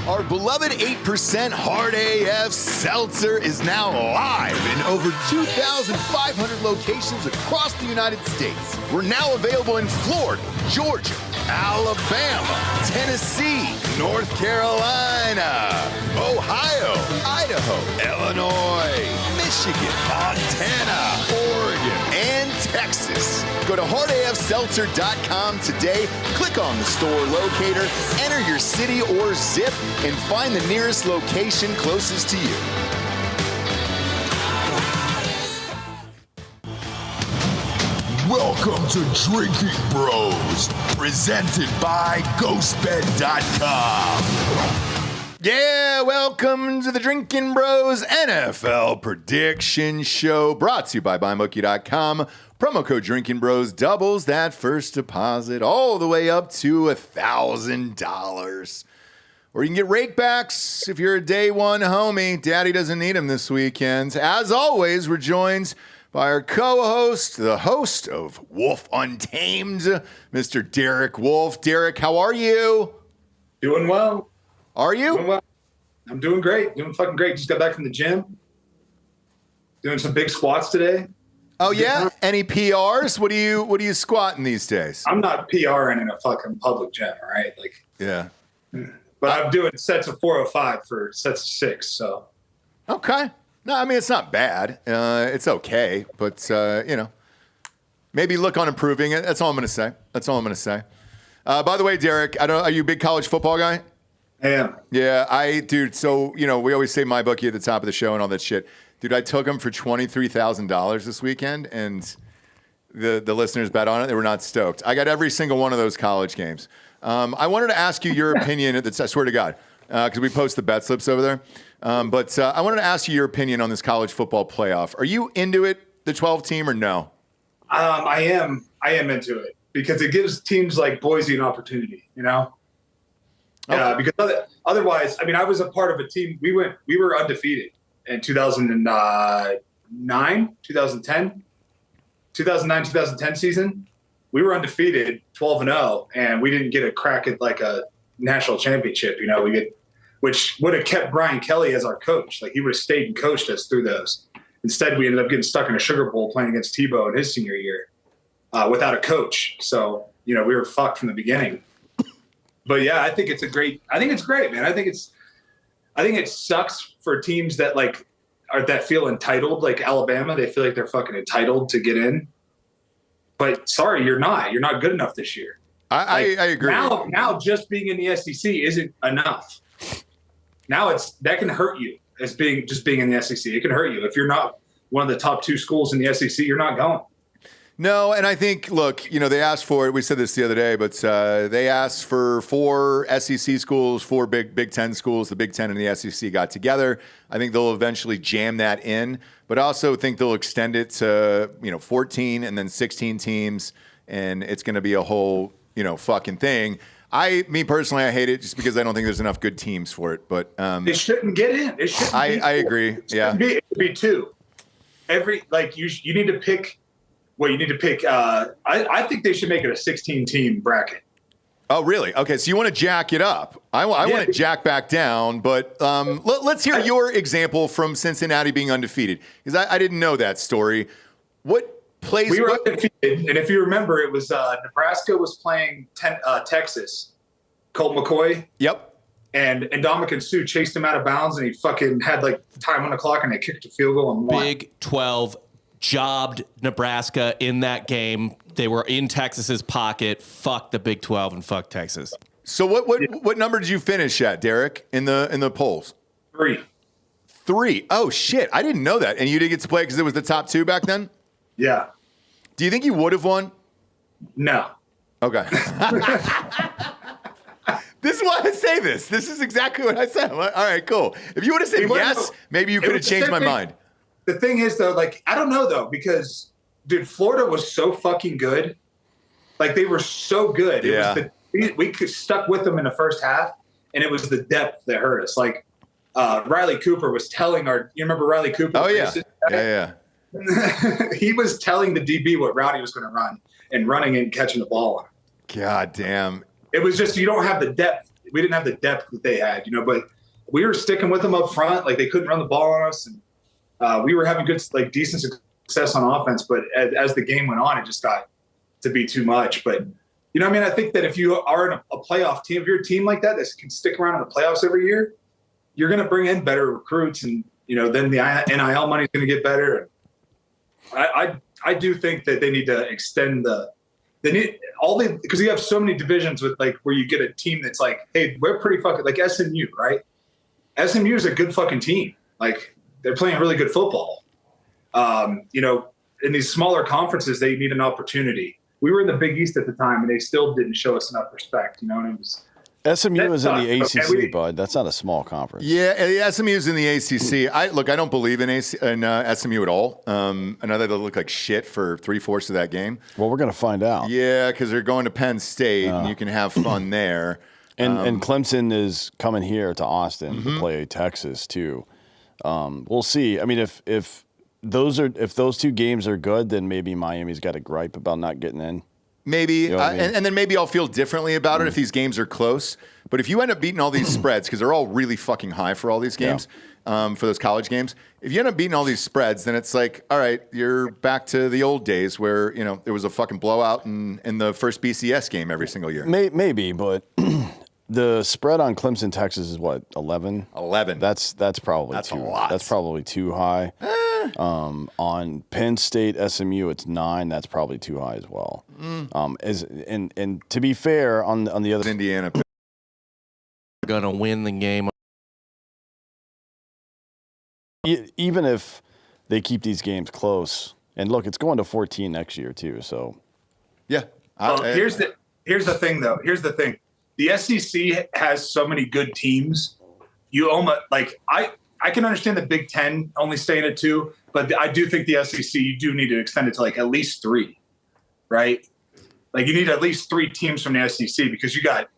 Our beloved 8% Hard AF Seltzer is now live in over 2,500 locations across the United States. We're now available in Florida, Georgia, Alabama, Tennessee, North Carolina, Ohio, Idaho, Illinois, Michigan, Montana, Oregon, and Texas. Go to hardafseltzer.com today, click on the store locator, enter your city or zip, and find the nearest location closest to you. Welcome to Drinkin Bros, presented by GhostBed.com. Yeah, welcome to the Drinkin Bros NFL Prediction Show, brought to you by MyBookie.com. Promo code Drinkin Bros doubles that first deposit all the way up to $1,000. Or you can get rakebacks if you're a day one homie. Daddy doesn't need him this weekend. As always, we're joined by our co-host, the host of Wolf Untamed, Mr. Derek Wolfe. Derek, how are you? Doing well. Are you? Doing well. I'm doing great. Doing fucking great. Just got back from the gym. Doing some big squats today. Oh yeah? Any PRs? What are you squatting these days? I'm not PRing in a fucking public gym, all right? Like, yeah. But I'm doing sets of 405 for sets of 6, so. Okay. No, I mean, it's not bad. It's okay, but maybe look on improving it. That's all I'm going to say. By the way, Derek, are you a big college football guy? I am. Yeah, dude. So, we always say MyBookie at the top of the show and all that shit. Dude, I took them for $23,000 this weekend, and the listeners bet on it. They were not stoked. I got every single one of those college games. I wanted to ask you your opinion. I swear to God, because we post the bet slips over there. But I wanted to ask you your opinion on this college football playoff. Are you into it, the 12 team, or no? I am into it because it gives teams like Boise an opportunity, Okay. Because otherwise, I mean, I was a part of a team. We were undefeated in 2009, 2010 season. We were undefeated, 12-0, and we didn't get a crack at like a national championship. Which would have kept Brian Kelly as our coach. Like, he would have stayed and coached us through those. Instead, we ended up getting stuck in a Sugar Bowl playing against Tebow in his senior year without a coach. So, we were fucked from the beginning. But yeah, I think it's great, man. I think it sucks for teams that that feel entitled, like Alabama. They feel like they're fucking entitled to get in. But sorry, you're not. You're not good enough this year. I agree. Now just being in the SEC isn't enough. Now that can hurt you as being in the SEC. It can hurt you. If you're not one of the top 2 schools in the SEC, you're not going. No, and I think, look, they asked for it. We said this the other day, but they asked for 4 SEC schools, 4 Big Ten schools. The Big Ten and the SEC got together. I think they'll eventually jam that in, but I also think they'll extend it to 14 and then 16 teams, and it's going to be a whole fucking thing. Me personally, I hate it just because I don't think there's enough good teams for it. But they shouldn't get in. It shouldn't. I agree. Yeah, it should be 2. You need to pick. Well, you need to pick. I think they should make it a 16-team bracket. Oh, really? Okay, so you want to jack it up. I want to jack back down, but let's hear your example from Cincinnati being undefeated, because I didn't know that story. What place? We were undefeated, and if you remember, it was Nebraska was playing Texas. Colt McCoy. Yep. And Ndamukong Suh chased him out of bounds, and he fucking had time on the clock, and they kicked a field goal and won. Big 12 jobbed Nebraska in that game. They were in Texas's pocket. Fuck the Big 12 and fuck Texas. So what number did you finish at, Derek, in the polls? 3. 3. Oh shit, I didn't know that. And you didn't get to play because it was the top 2 back then? Yeah. Do you think you would have won? No. Okay. This is why I say this. This is exactly what I said. All right, cool. If you would have said yes, maybe you could have changed my mind. The thing is, though, I don't know, though, because, dude, Florida was so fucking good. They were so good. Yeah. We stuck with them in the first half, and it was the depth that hurt us. Riley Cooper was telling you remember Riley Cooper? Oh, yeah. Yeah. He was telling the DB what route he was going to run and running and catching the ball. God damn. It was just, you don't have the depth didn't have the depth that they had, but we were sticking with them up front. Like they couldn't run the ball on us, and we were having good, like decent success on offense. But as the game went on, it just got to be too much. But I think that if you are in a playoff team, if you're a team like that can stick around in the playoffs every year, you're going to bring in better recruits, and then the NIL money is going to get better. I do think that they need to extend because you have so many divisions with like where you get a team that's like, hey, we're pretty fucking like SMU, right? SMU is a good fucking team. Like they're playing really good football. In these smaller conferences, they need an opportunity. We were in the Big East at the time, and they still didn't show us enough respect. And it was SMU is in the ACC, bud. That's not a small conference. Yeah, SMU is in the ACC. I don't believe in SMU at all. I know that they'll look like shit for 3/4 of that game. Well, we're going to find out. Yeah, because they're going to Penn State, and you can have fun there. And Clemson is coming here to Austin to play Texas too. We'll see. I mean, if those two games are good, then maybe Miami's got a gripe about not getting in. Maybe, and then maybe I'll feel differently about it if these games are close. But if you end up beating all these spreads, because they're all really fucking high for all these games, for those college games, if you end up beating all these spreads, then it's like, all right, you're back to the old days where, there was a fucking blowout in the first BCS game every single year. Maybe, but the spread on Clemson, Texas is what, 11? 11. That's probably a too. lot. That's probably too high. On Penn State, SMU, it's 9. That's probably too high as well. And to be fair, on the other Indiana, gonna win the game. Even if they keep these games close, and look, it's going to 14 next year too. So yeah. Here's the thing, though. Here's the thing. The SEC has so many good teams. You almost like I can understand the Big Ten only staying at 2, but I do think the SEC, you do need to extend it to like at least 3, right? Like you need at least 3 teams from the SEC because you got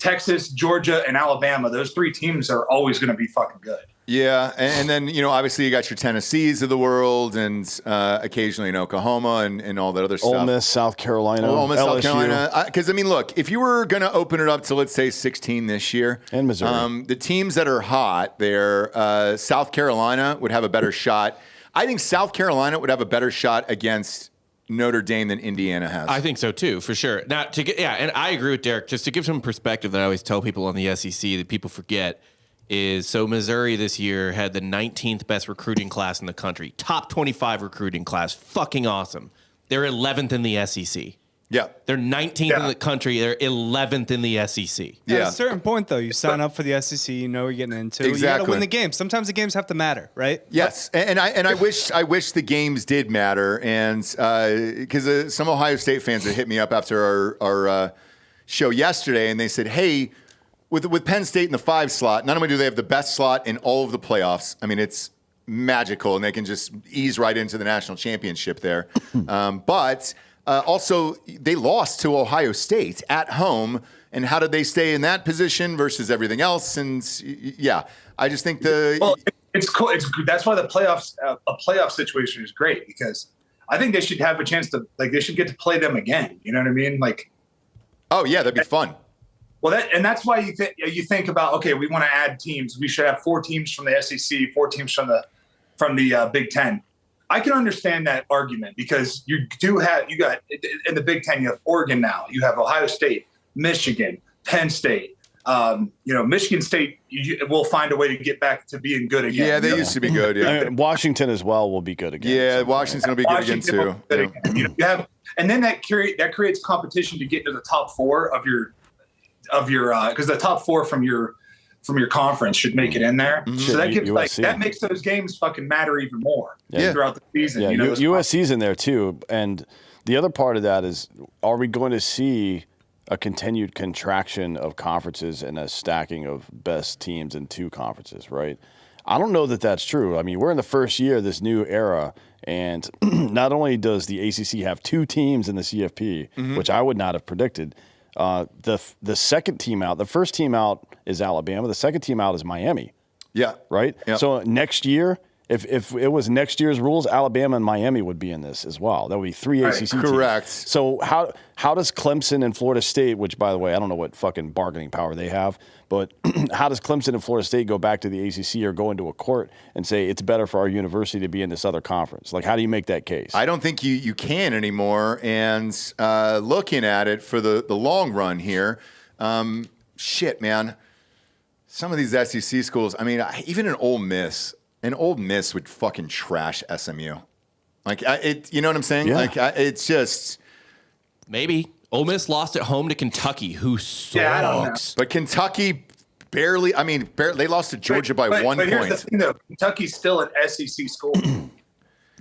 Texas, Georgia, and Alabama. Those 3 teams are always going to be fucking good. Yeah, and then obviously you got your Tennessees of the world, and occasionally in Oklahoma and all that other stuff. Ole Miss, South Carolina, Ole Miss, LSU. South Carolina. Because look, if you were going to open it up to let's say 16 this year, and Missouri, the teams that are hot there, South Carolina would have a better shot. I think South Carolina would have a better shot against Notre Dame than Indiana has. I think so too, for sure. Now and I agree with Derek. Just to give some perspective that I always tell people on the SEC that people forget. So Missouri this year had the 19th best recruiting class in the country. Top 25 recruiting class. Fucking awesome. They're 11th in the SEC. Yeah. They're 19th in the country. They're 11th in the SEC. Yeah. At a certain point, though, you sign up for the SC, you know what you're getting into. Exactly. You got to win the game. Sometimes the games have to matter, right? Yes, and I wish the games did matter, and because some Ohio State fans that hit me up after our show yesterday, and they said, hey, with Penn State in the 5 slot, not only do they have the best slot in all of the playoffs, I mean, it's magical, and they can just ease right into the national championship there. But also, they lost to Ohio State at home, and how did they stay in that position versus everything else? And yeah, I just think it's cool. That's why the playoffs, a playoff situation is great, because I think they should have a chance to, like, they should get to play them again. You know what I mean? Like, oh yeah, that'd be fun. Well, that's why you think about, okay, we want to add teams. We should have 4 teams from the SEC, 4 teams from the Big Ten. I can understand that argument because you got in the Big Ten, you have Oregon now, you have Ohio State, Michigan, Penn State. Michigan State will find a way to get back to being good again. Yeah, they used to be good. Yeah, Washington as well will be good again. Yeah, Washington's going to be good again too. You have, and then that creates competition to get into the top 4 of your because the top 4 from your conference should make it in there. Mm-hmm. So that gives that makes those games fucking matter even more throughout the season. Yeah, USC's in there too. And the other part of that is, are we going to see a continued contraction of conferences and a stacking of best teams in 2 conferences, right? I don't know that that's true. I mean, we're in the first year of this new era, and not only does the ACC have 2 teams in the CFP, which I would not have predicted. The second team out, the first team out is Alabama. The second team out is Miami. Yeah. Right? Yep. So next year, If it was next year's rules, Alabama and Miami would be in this as well. That would be 3 ACC teams. Correct. So how does Clemson and Florida State, which, by the way, I don't know what fucking bargaining power they have, but how does Clemson and Florida State go back to the ACC or go into a court and say it's better for our university to be in this other conference? Like, how do you make that case? I don't think you can anymore. And looking at it for the long run here, shit, man. Some of these SEC schools, I mean, even an Ole Miss would fucking trash SMU. Like, you know what I'm saying? Yeah. Like, it's just Maybe. Ole Miss lost at home to Kentucky, who sucks. Yeah, I don't know. But Kentucky barely. They lost to Georgia by 1 point. Here's the thing, though. Kentucky's still an SEC school,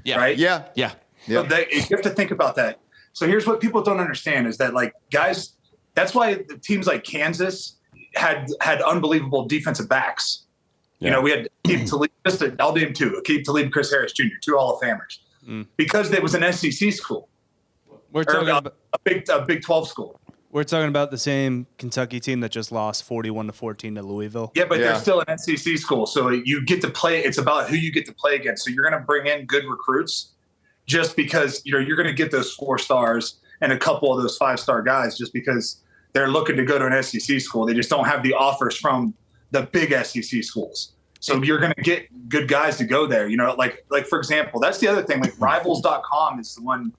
Yeah. right? Yeah. Yeah. So you have to think about that. So here's what people don't understand is that, like, guys, that's why the teams like Kansas had unbelievable defensive backs. Yeah. You know, we had Akeem Talib, I'll name two, Akeem Talib, Chris Harris Jr., 2 Hall of Famers, because it was an SEC school, We're or talking about, a Big 12 school. we're talking about the same Kentucky team that just lost 41-14 to Louisville. Yeah, but Yeah. they're still an SEC school, so you get to play. It's about who you get to play against. So you're going to bring in good recruits just because you're going to get those 4 stars and a couple of those 5-star guys just because they're looking to go to an SEC school. They just don't have the offers from the big SEC schools. So you're going to get good guys to go there. You know, like for example, that's the other thing. Like Rivals.com is the one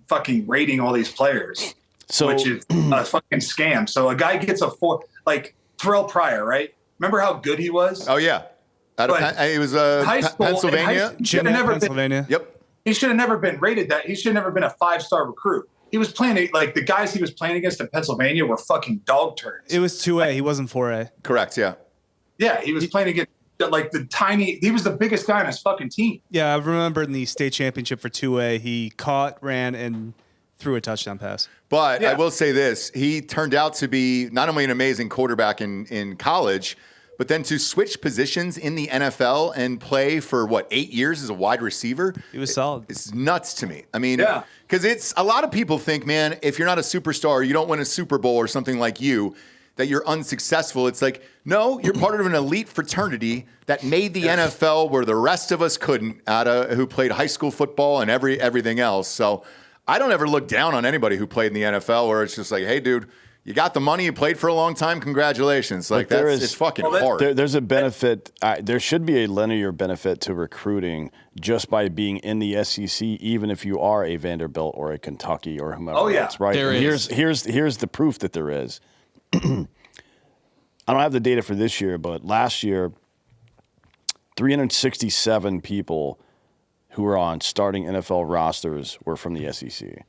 fucking rating all these players, which is a fucking scam. So a guy gets a 4, like Terrell Pryor, right? Remember how good he was? Oh yeah. It was High school, Pennsylvania. Should have never Pennsylvania. Yep. He should have never been rated that. He should have never been a 5-star recruit. He was playing like the guys he was playing against in Pennsylvania were fucking dog turds. It was 2A. He wasn't 4A. Correct. Yeah. Yeah, he was playing against like he was the biggest guy on his fucking team. Yeah, I remember in the state championship for 2A, he caught, ran, and threw a touchdown pass. But Yeah. I will say this: he turned out to be not only an amazing quarterback in college, but then to switch positions in the NFL and play for 8 years as a wide receiver. He was solid. It's nuts to me. I mean, Yeah. because it's a lot of people think, man, if you're not a superstar, you don't win a Super Bowl or something like you, that you're unsuccessful. It's like, no, you're part of an elite fraternity that made the NFL where the rest of us couldn't, who played high school football and everything else. So I don't ever look down on anybody who played in the NFL where it's just like, hey, dude, you got the money, you played for a long time, congratulations. Like, it's fucking hard. There's a benefit. There should be a linear benefit to recruiting just by being in the SEC, even if you are a Vanderbilt or a Kentucky or whomever Oh, yeah. else, right? There And is. Here's the proof that there is. I don't have the data for this year, but last year, 367 people who were on starting NFL rosters were from the SEC.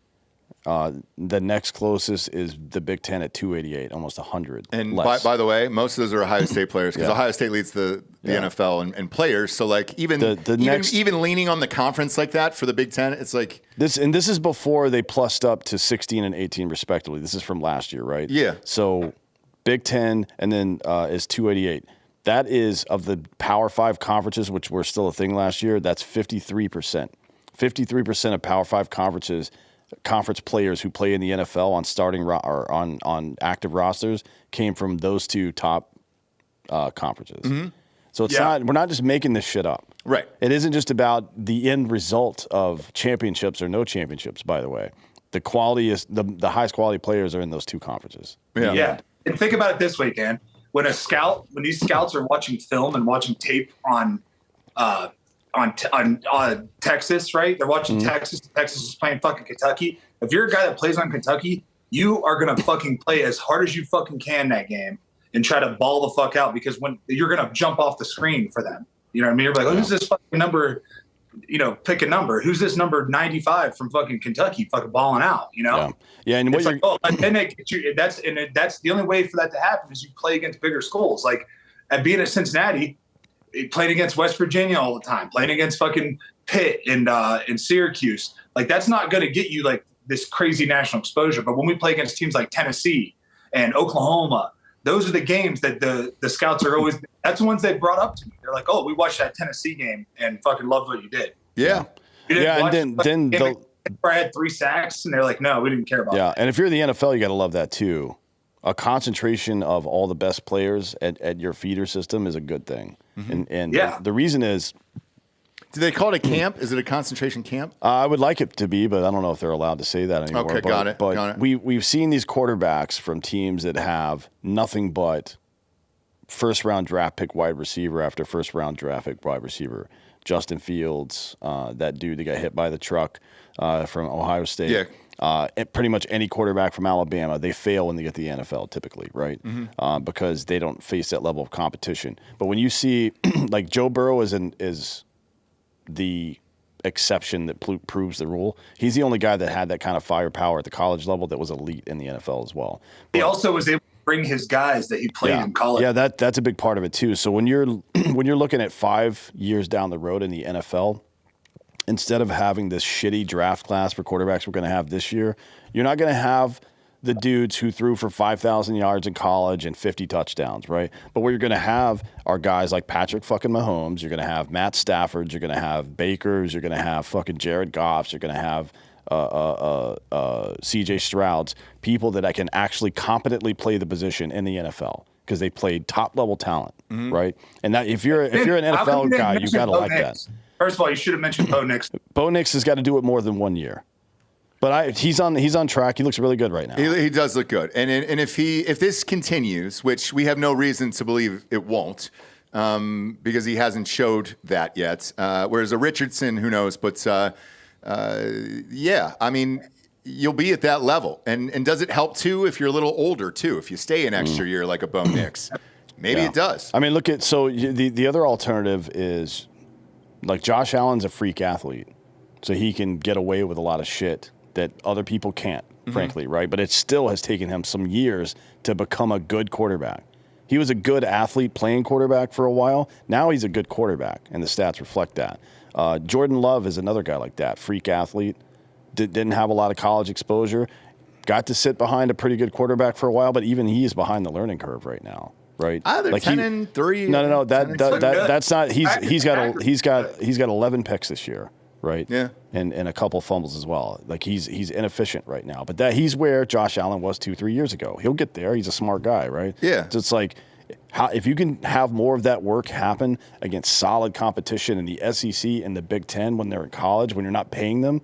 The next closest is the Big Ten at 288, almost 100. And less. by the way, most of those are Ohio State players because Yeah. Ohio State leads the NFL and players. So like even leaning on the conference like that for the Big Ten, it's like this is before they plussed up to 16 and 18 respectively. This is from last year, right? Yeah. So Big Ten and then is 288. That is of the Power 5 conferences, which were still a thing last year. That's 53%. 53% of Power 5 conference players who play in the NFL on starting or on active rosters came from those 2 top conferences. Mm-hmm. So it's we're not just making this shit up. Right. It isn't just about the end result of championships or no championships, by the way. The quality is the highest quality players are in those 2 conferences. Yeah. And think about it this way, Dan. When these scouts are watching film and watching tape on Texas, right? They're watching Texas. Texas is playing fucking Kentucky. If you're a guy that plays on Kentucky, you are going to fucking play as hard as you fucking can that game and try to ball the fuck out because when you're going to jump off the screen for them. You know what I mean? You're like, oh, who's this fucking number? You know, pick a number. Who's this number 95 from fucking Kentucky fucking balling out, you know? Yeah, and what it's like, then they get you, that's the only way for that to happen is you play against bigger schools. Like at being at Cincinnati, playing against West Virginia all the time, playing against fucking Pitt and Syracuse. Like that's not going to get you like this crazy national exposure. But when we play against teams like Tennessee and Oklahoma, those are the games that the scouts are always. That's the ones they brought up to me. They're like, "Oh, we watched that Tennessee game and fucking loved what you did." Yeah. And then I had 3 sacks, and they're like, "No, we didn't care about." Yeah, and if you're the NFL, you got to love that too. A concentration of all the best players at your feeder system is a good thing, and the reason is Do they call it a camp? Is it a concentration camp? I would like it to be, but I don't know if they're allowed to say that anymore. Okay, got it. But we've seen these quarterbacks from teams that have nothing but first-round draft pick wide receiver after first-round draft pick wide receiver. Justin Fields, that dude that got hit by the truck from Ohio State. Yeah. Pretty much any quarterback from Alabama, they fail when they get to the NFL typically, right? Because they don't face that level of competition. But when you see, like Joe Burrow is the exception that proves the rule. He's the only guy that had that kind of firepower at the college level that was elite in the NFL as well. He also was able to bring his guys that he played in college. Yeah, that's a big part of it too. So when you're looking at 5 years down the road in the NFL, instead of having this shitty draft class for quarterbacks we're going to have this year, you're not going to have the dudes who threw for 5,000 yards in college and 50 touchdowns, right? But what you're going to have are guys like Patrick fucking Mahomes. You're going to have Matt Staffords. You're going to have Bakers. You're going to have fucking Jared Goffs. You're going to have C.J. Strouds, people that I can actually competently play the position in the NFL because they played top-level talent, right? And that if you're an NFL guy, you got to like that. First of all, you should have mentioned Bo Nix. Bo Nix has got to do it more than 1 year. But he's on track. He looks really good right now. He does look good. And if this continues, which we have no reason to believe it won't, because he hasn't showed that yet. Whereas a Richardson, who knows? But yeah, I mean, you'll be at that level. And does it help too if you're a little older too? If you stay an extra year like a Bo Nix, maybe it does. I mean, look at the other alternative is like Josh Allen's a freak athlete, so he can get away with a lot of shit that other people can't, frankly, right? But it still has taken him some years to become a good quarterback. He was a good athlete playing quarterback for a while. Now he's a good quarterback, and the stats reflect that. Jordan Love is another guy like that, freak athlete, didn't have a lot of college exposure, got to sit behind a pretty good quarterback for a while, but even he is behind the learning curve right now. Right, either like 10-3. No. That's not. He's got 11 picks this year, right? Yeah, and a couple fumbles as well. Like he's inefficient right now. But he's where Josh Allen was 2-3 years ago. He'll get there. He's a smart guy, right? Yeah. So it's like, if you can have more of that work happen against solid competition in the SEC and the Big Ten when they're in college, when you're not paying them,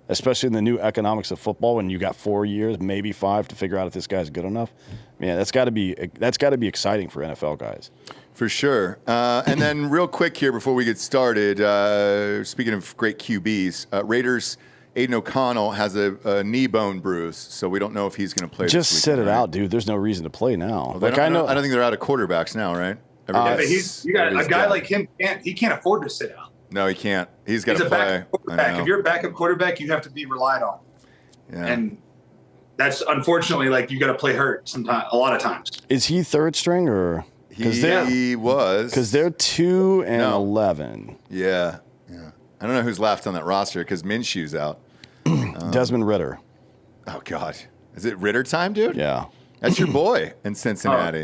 especially in the new economics of football, when you got 4 years, maybe 5, to figure out if this guy's good enough. Man, that's got to be exciting for NFL guys. For sure. And then real quick here before we get started, speaking of great QBs, Raiders' Aiden O'Connell has a knee bone bruise, so we don't know if he's going to play Just this sit it out, dude. There's no reason to play now. Well, I don't think they're out of quarterbacks now, right? But you got a guy like him, he can't afford to sit out. No, he can't. He's got to play. Backup quarterback. If you're a backup quarterback, you have to be relied on. Yeah. And that's unfortunately like you got to play hurt sometimes. A lot of times. Is he third string or? He was because they're 2-11. Yeah. I don't know who's left on that roster because Minshew's out. Desmond Ridder. Oh God, is it Ridder time, dude? Yeah, that's your boy in Cincinnati,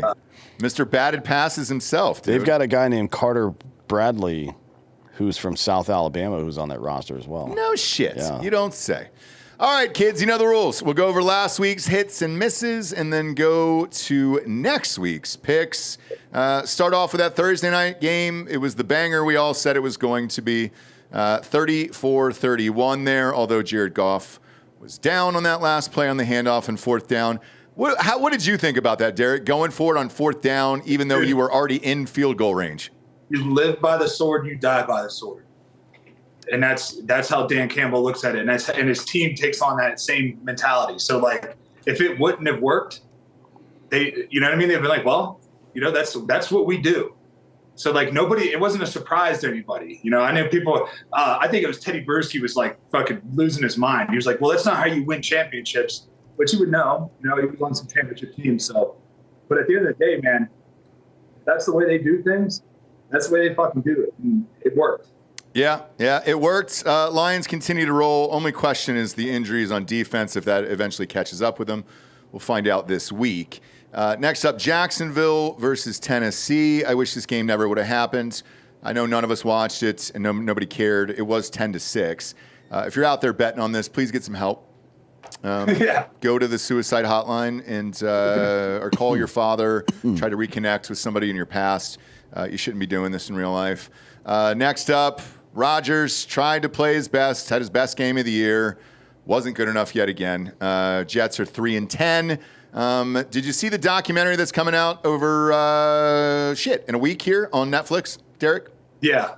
Mr. Batted Passes himself. Dude. They've got a guy named Carter Bradley, who's from South Alabama, who's on that roster as well. No shit. Yeah. You don't say. All right, kids, you know the rules. We'll go over last week's hits and misses and then go to next week's picks. Start off with that Thursday night game. It was the banger we all said it was going to be. 34-31 there, although Jared Goff was down on that last play on the handoff and fourth down. What did you think about that, Derek, going forward on fourth down, even though you were already in field goal range? You live by the sword, you die by the sword. And that's how Dan Campbell looks at it. And his team takes on that same mentality. So, like, if it wouldn't have worked, you know what I mean? They'd be like, well, that's what we do. So, like, it wasn't a surprise to anybody. I know people, I think it was Teddy Bruschi was, like, fucking losing his mind. He was like, well, that's not how you win championships, which you would know. He was on some championship teams. So, but at the end of the day, man, that's the way they do things. That's the way they fucking do it. And it worked. Yeah, it worked. Lions continue to roll. Only question is the injuries on defense, if that eventually catches up with them. We'll find out this week. Next up, Jacksonville versus Tennessee. I wish this game never would have happened. I know none of us watched it, and nobody cared. It was 10-6. If you're out there betting on this, please get some help. Go to the suicide hotline and or call your father. Try to reconnect with somebody in your past. You shouldn't be doing this in real life. Next up, Rodgers tried to play his best, had his best game of the year. Wasn't good enough yet again. Jets are 3-10. Did you see the documentary that's coming out over in a week here on Netflix, Derek? Yeah,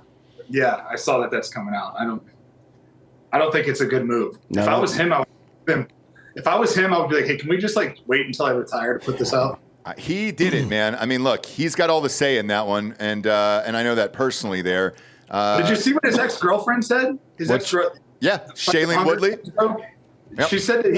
I saw that's coming out. I don't think it's a good move. No. If I was him, I would be like, hey, can we just wait until I retire to put this out? He did it, man. I mean, look, he's got all the say in that one, and I know that personally there. Did you see what his ex-girlfriend said? Yeah, Shailene Woodley. Yep. She said that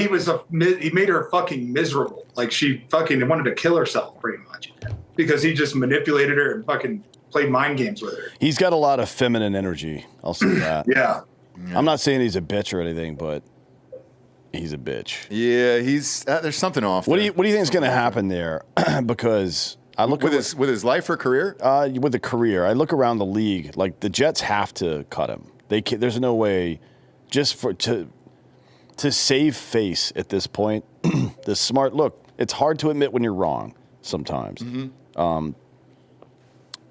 he made her fucking miserable. Like she fucking wanted to kill herself pretty much because he just manipulated her and fucking played mind games with her. He's got a lot of feminine energy. I'll say that. Yeah. I'm not saying he's a bitch or anything, but he's a bitch. Yeah, he's there's something off. What do you think is going to happen there? Because I look with his life or career. With the career, I look around the league. Like the Jets have to cut him. There's no way, just to save face at this point. The smart look. It's hard to admit when you're wrong sometimes. Mm-hmm.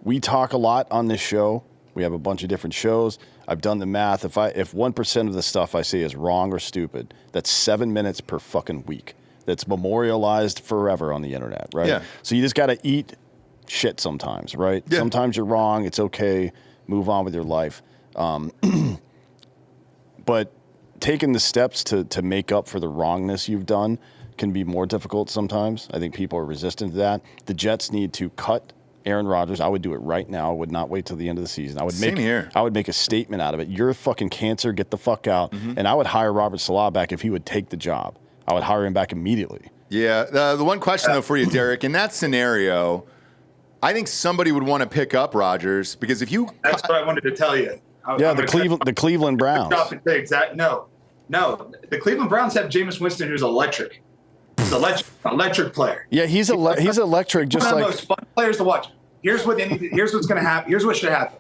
We talk a lot on this show. We have a bunch of different shows. I've done the math. If 1% of the stuff I say is wrong or stupid, that's 7 minutes per fucking week. That's memorialized forever on the internet, right? Yeah. So you just got to eat shit sometimes, right? Yeah. Sometimes you're wrong. It's okay. Move on with your life. But taking the steps to make up for the wrongness you've done can be more difficult sometimes. I think people are resistant to that. The Jets need to cut Aaron Rodgers. I would do it right now. I would not wait till the end of the season. I would make a statement out of it. You're a fucking cancer. Get the fuck out. Mm-hmm. And I would hire Robert Salah back if he would take the job. I would hire him back immediately. Yeah. The one question, though, for you, Derek, in that scenario, I think somebody would want to pick up Rodgers because if you... That's what I wanted to tell you. The Cleveland Browns. No, the Cleveland Browns have Jameis Winston, who's electric. He's electric player. Yeah, he's electric. Just one of like the most fun players to watch. Here's what's going to happen. Here's what should happen.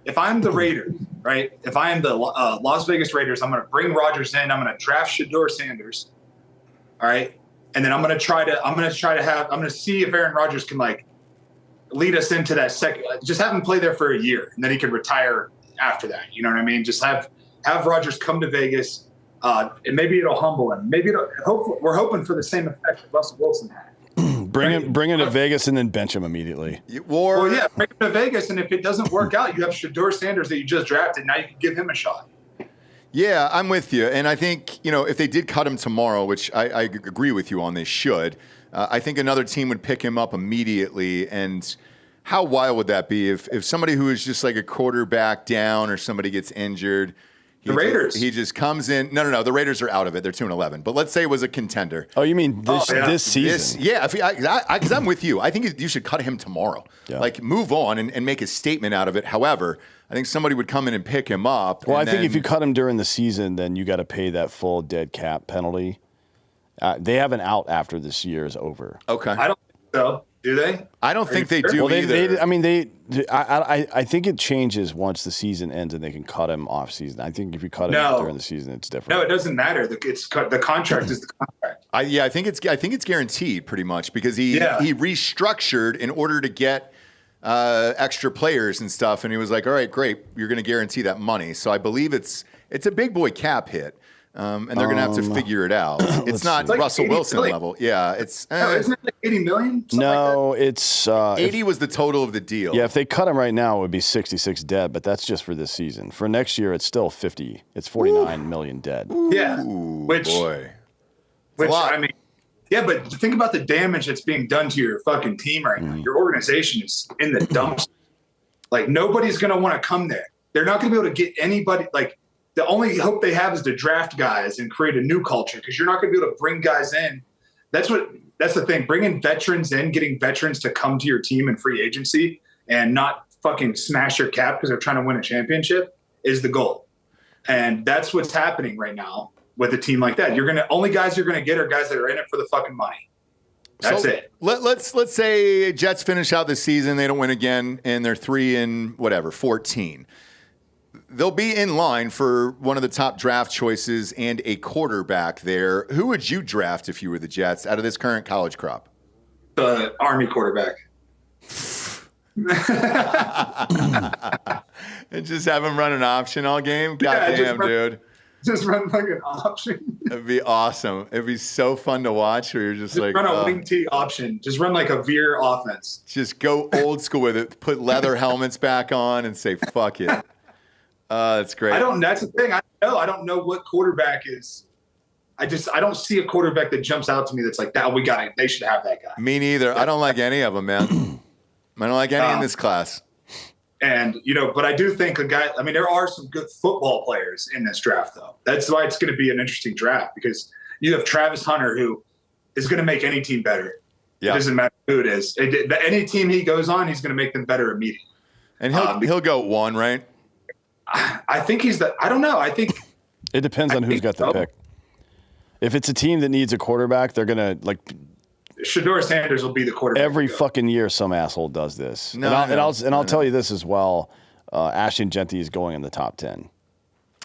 If I'm the Raiders, right? If I am the Las Vegas Raiders, I'm going to bring Rodgers in. I'm going to draft Shedeur Sanders. All right, and then I'm going to see if Aaron Rodgers can lead us into that second. Just have him play there for a year, and then he can retire after that. You know what I mean? Just have Rodgers come to Vegas. And maybe it'll humble him. We're hoping for the same effect that Russell Wilson had. Bring him to Vegas and then bench him immediately. Bring him to Vegas, and if it doesn't work out, you have Shedeur Sanders that you just drafted. Now you can give him a shot. Yeah, I'm with you. And I think, if they did cut him tomorrow, which I agree with you on, they should, I think another team would pick him up immediately. And how wild would that be if somebody who is just like a quarterback down or somebody gets injured? The Raiders. He just comes in. No. The Raiders are out of it. They're 2-11. But let's say it was a contender. Oh, you mean this season? Because I'm with you. I think you should cut him tomorrow. Yeah. Move on and make a statement out of it. However, I think somebody would come in and pick him up. Well, I think if you cut him during the season, then you got to pay that full dead cap penalty. They have an out after this year is over. Okay. I don't think so. Do they? I don't think they do either. I think it changes once the season ends and they can cut him off season. I think if you cut him during the season, it's different. No, it doesn't matter. The contract is the contract. I think it's guaranteed pretty much because he restructured in order to get extra players and stuff, and he was like, "All right, great, you're going to guarantee that money." So I believe it's a big boy cap hit. And they're going to have to figure it out. It's not Russell Wilson level. Yeah, it's... isn't it $80 million? No, it's... 80 was the total of the deal. Yeah, if they cut him right now, it would be 66 dead, but that's just for this season. For next year, it's still 50. It's 49 million dead. Yeah. Which, I mean... Yeah, but think about the damage that's being done to your fucking team right now. Your organization is in the dumps. Nobody's going to want to come there. They're not going to be able to get anybody... The only hope they have is to draft guys and create a new culture because you're not going to be able to bring guys in. That's the thing. Bringing veterans in, getting veterans to come to your team in free agency and not fucking smash your cap because they're trying to win a championship is the goal. And that's what's happening right now with a team like that. Only guys you're going to get are guys that are in it for the fucking money. That's it. Let's say Jets finish out the season. They don't win again, and they're 3-14. They'll be in line for one of the top draft choices and a quarterback there. Who would you draft if you were the Jets out of this current college crop? The Army quarterback. And just have him run an option all game? Goddamn, dude. Just run like an option. It'd be awesome. It'd be so fun to watch where you're just like... run a wing T option. Just run like a veer offense. Just go old school with it. Put leather helmets back on and say, fuck it. That's great. That's the thing. I don't know what quarterback is. I don't see a quarterback that jumps out to me that's like, that they should have that guy. Me neither. I don't like any of them, man. I don't like any in this class. And, but I do think there are some good football players in this draft, though. That's why it's going to be an interesting draft, because you have Travis Hunter, who is going to make any team better. Yeah. It doesn't matter who it is. Any team he goes on, he's going to make them better immediately. And he'll go 1, right? I think I don't know. I think it depends on who's got the pick. If it's a team that needs a quarterback, they're going to Shedeur Sanders will be the quarterback. Every fucking year, some asshole does this. I'll tell you this as well. Ashton Genty is going in the top 10.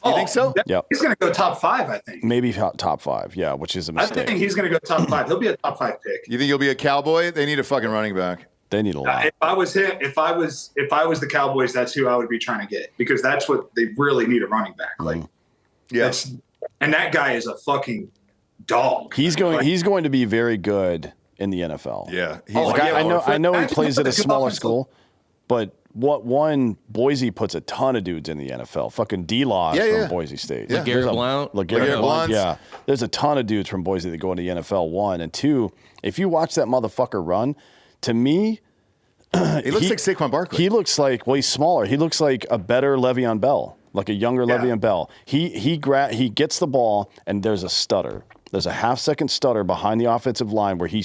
You think so? Yep. He's going to go top 5, I think. Maybe top 5, yeah, which is a mistake. I think he's going to go top 5. He'll be a top 5 pick. You think he'll be a Cowboy? They need a fucking running back. They need a lot. If I was the Cowboys, that's who I would be trying to get, because that's what they really need, a running back. And that guy is a fucking dog. He's going to be very good in the NFL. Yeah. I know he plays at a smaller school, but Boise puts a ton of dudes in the NFL. Fucking D-Law from Boise State. Yeah. LeGarrette Blount. Yeah. There's a ton of dudes from Boise that go into the NFL, 1. And 2, if you watch that motherfucker run, to me, he looks like Saquon Barkley. He looks like, he's smaller. He looks like a better Le'Veon Bell, like a younger Le'Veon Bell. He gets the ball, and there's a stutter. There's a half-second stutter behind the offensive line where he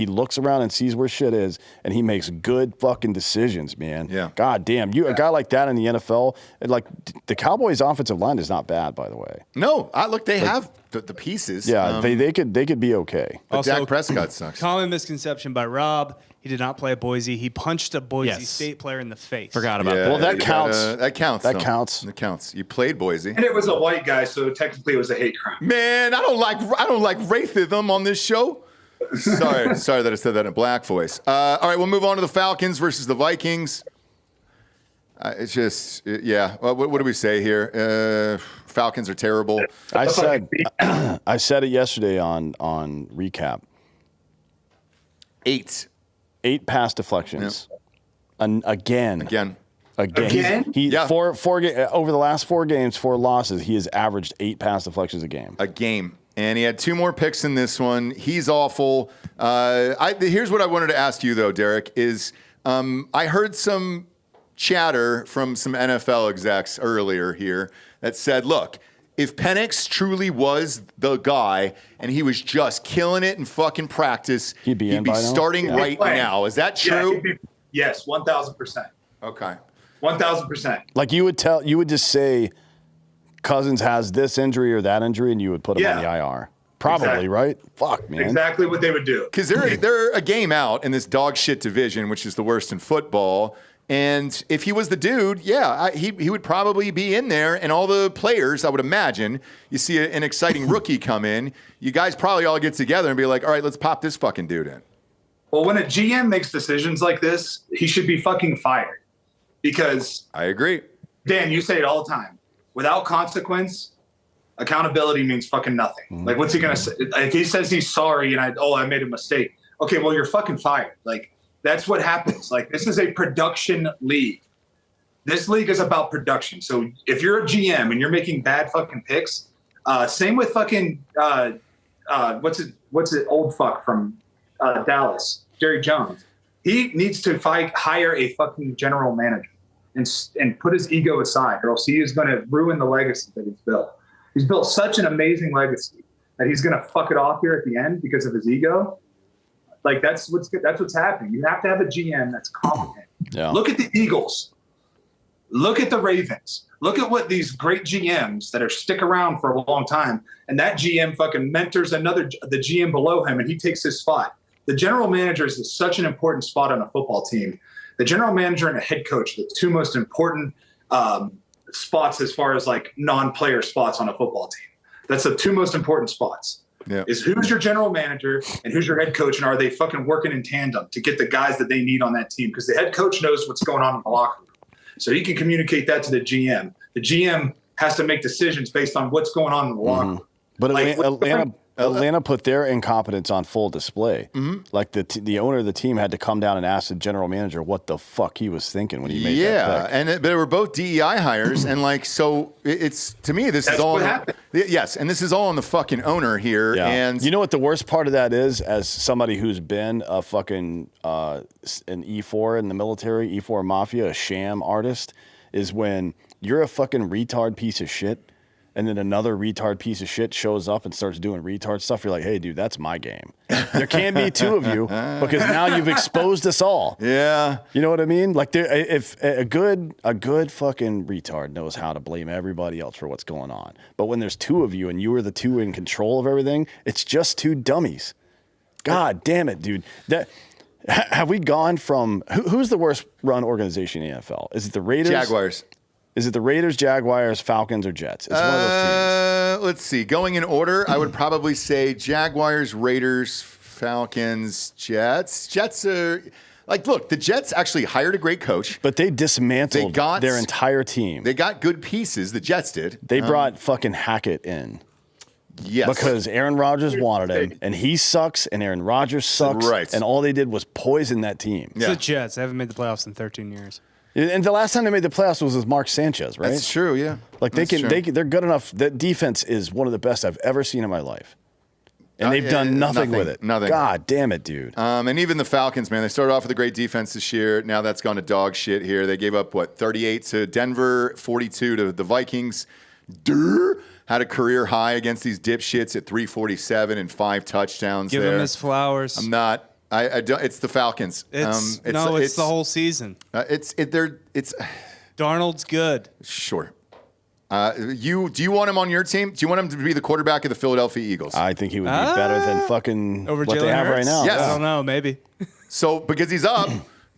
looks around and sees where shit is, and he makes good fucking decisions, man. Yeah. God damn. A guy like that in the NFL, the Cowboys' offensive line is not bad, by the way. No. They have the pieces. Yeah, they could be okay. But also, Dak Prescott sucks. Common misconception by Rob. He did not play at Boise. He punched a Boise State player in the face. Forgot about that. Well, that counts. That counts. That counts. That counts. You played Boise. And it was a white guy, so technically it was a hate crime. Man, I don't like racism on this show. Sorry that I said that in a black voice. All right, we'll move on to the Falcons versus the Vikings. It's just, what do we say here? Falcons are terrible. I said it yesterday on recap. 8 pass deflections. Yeah. Again. Over the last 4 games, 4 losses, he has averaged 8 pass deflections a game. A game. And he had 2 more picks in this one. He's awful. Here's what I wanted to ask you, though, Derek, is I heard some chatter from some NFL execs earlier here that said, look, if Penix truly was the guy and he was just killing it in fucking practice, he'd be starting right now. Is that true? Yes, 1,000%. Okay. 1,000%. Like you would just say Cousins has this injury or that injury, and you would put him on the IR. Probably, exactly. Right? Fuck, man. Exactly what they would do. Because they're a game out in this dog shit division, which is the worst in football. And if he was the dude, he would probably be in there. And all the players, I would imagine, you see an exciting rookie come in, you guys probably all get together and be like, all right, let's pop this fucking dude in. Well, when a GM makes decisions like this, he should be fucking fired. Because I agree. Dan, you say it all the time. Without consequence, accountability means fucking nothing. Mm-hmm. Like, what's he going to say? If he says he's sorry and I made a mistake. Okay, well, you're fucking fired. Like, that's what happens. Like, this is a production league. This league is about production. So if you're a GM and you're making bad fucking picks, same with fucking what's it old fuck from Dallas, Jerry Jones. He needs to hire a fucking general manager and put his ego aside, or else he is going to ruin the legacy that he's built. He's built such an amazing legacy that he's going to fuck it off here at the end because of his ego. Like, that's what's happening. You have to have a GM that's competent. Yeah. Look at the Eagles. Look at the Ravens. Look at what these great GMs that are stick around for a long time, and that GM fucking mentors the GM below him, and he takes his spot. The general manager is such an important spot on a football team. The general manager and a head coach, the 2 most important spots as far as like non-player spots on a football team. That's the 2 most important spots. Yeah. Is who's your general manager and who's your head coach, and are they fucking working in tandem to get the guys that they need on that team? Because the head coach knows what's going on in the locker room. So he can communicate that to the GM. The GM has to make decisions based on what's going on in the locker room. But Atlanta put their incompetence on full display. Like the owner of the team had to come down and ask the general manager what the fuck he was thinking when he made that pick. And they were both DEI hires, and like so, it's to me this That's is all what happened. Yes, and this is all on the fucking owner here. Yeah. And you know what the worst part of that is, as somebody who's been a fucking an E4 in the military, E4 mafia, a sham artist, is when you're a fucking retard piece of shit. And then another retard piece of shit shows up and starts doing retard stuff. You're like, hey, dude, that's my game. There can't be two of you because now you've exposed us all. Yeah. You know what I mean? Like, if a good fucking retard knows how to blame everybody else for what's going on. But when there's two of you and you are the two in control of everything, it's just two dummies. God damn it, dude. Have we gone from who's the worst run organization in the NFL? Is it the Raiders? Jaguars. Is it the Raiders, Jaguars, Falcons, or Jets? It's one of those teams. Let's see. Going in order, I would probably say Jaguars, Raiders, Falcons, Jets. Jets are like, look, the Jets actually hired a great coach. But they dismantled their entire team. They got good pieces. The Jets did. They brought fucking Hackett in. Yes. Because Aaron Rodgers wanted him, and he sucks, and Aaron Rodgers sucks. Right. And all they did was poison that team. It's the Jets. They haven't made the playoffs in 13 years. And the last time they made the playoffs was with Mark Sanchez, right? That's true, yeah. Like they're good enough. That defense is one of the best I've ever seen in my life. And they've done nothing with it. Nothing. God damn it, dude. And even the Falcons, man, they started off with a great defense this year. Now that's gone to dog shit here. They gave up, 38 to Denver, 42 to the Vikings. Had a career high against these dipshits at 347 and 5 touchdowns. Give him his flowers. I'm not. I don't. It's the Falcons. It's the whole season. Darnold's good. Sure. Do you want him on your team? Do you want him to be the quarterback of the Philadelphia Eagles? I think he would be better than fucking over what Jalen they have Hurts? right now. Yes. I don't know. Maybe. So because he's up,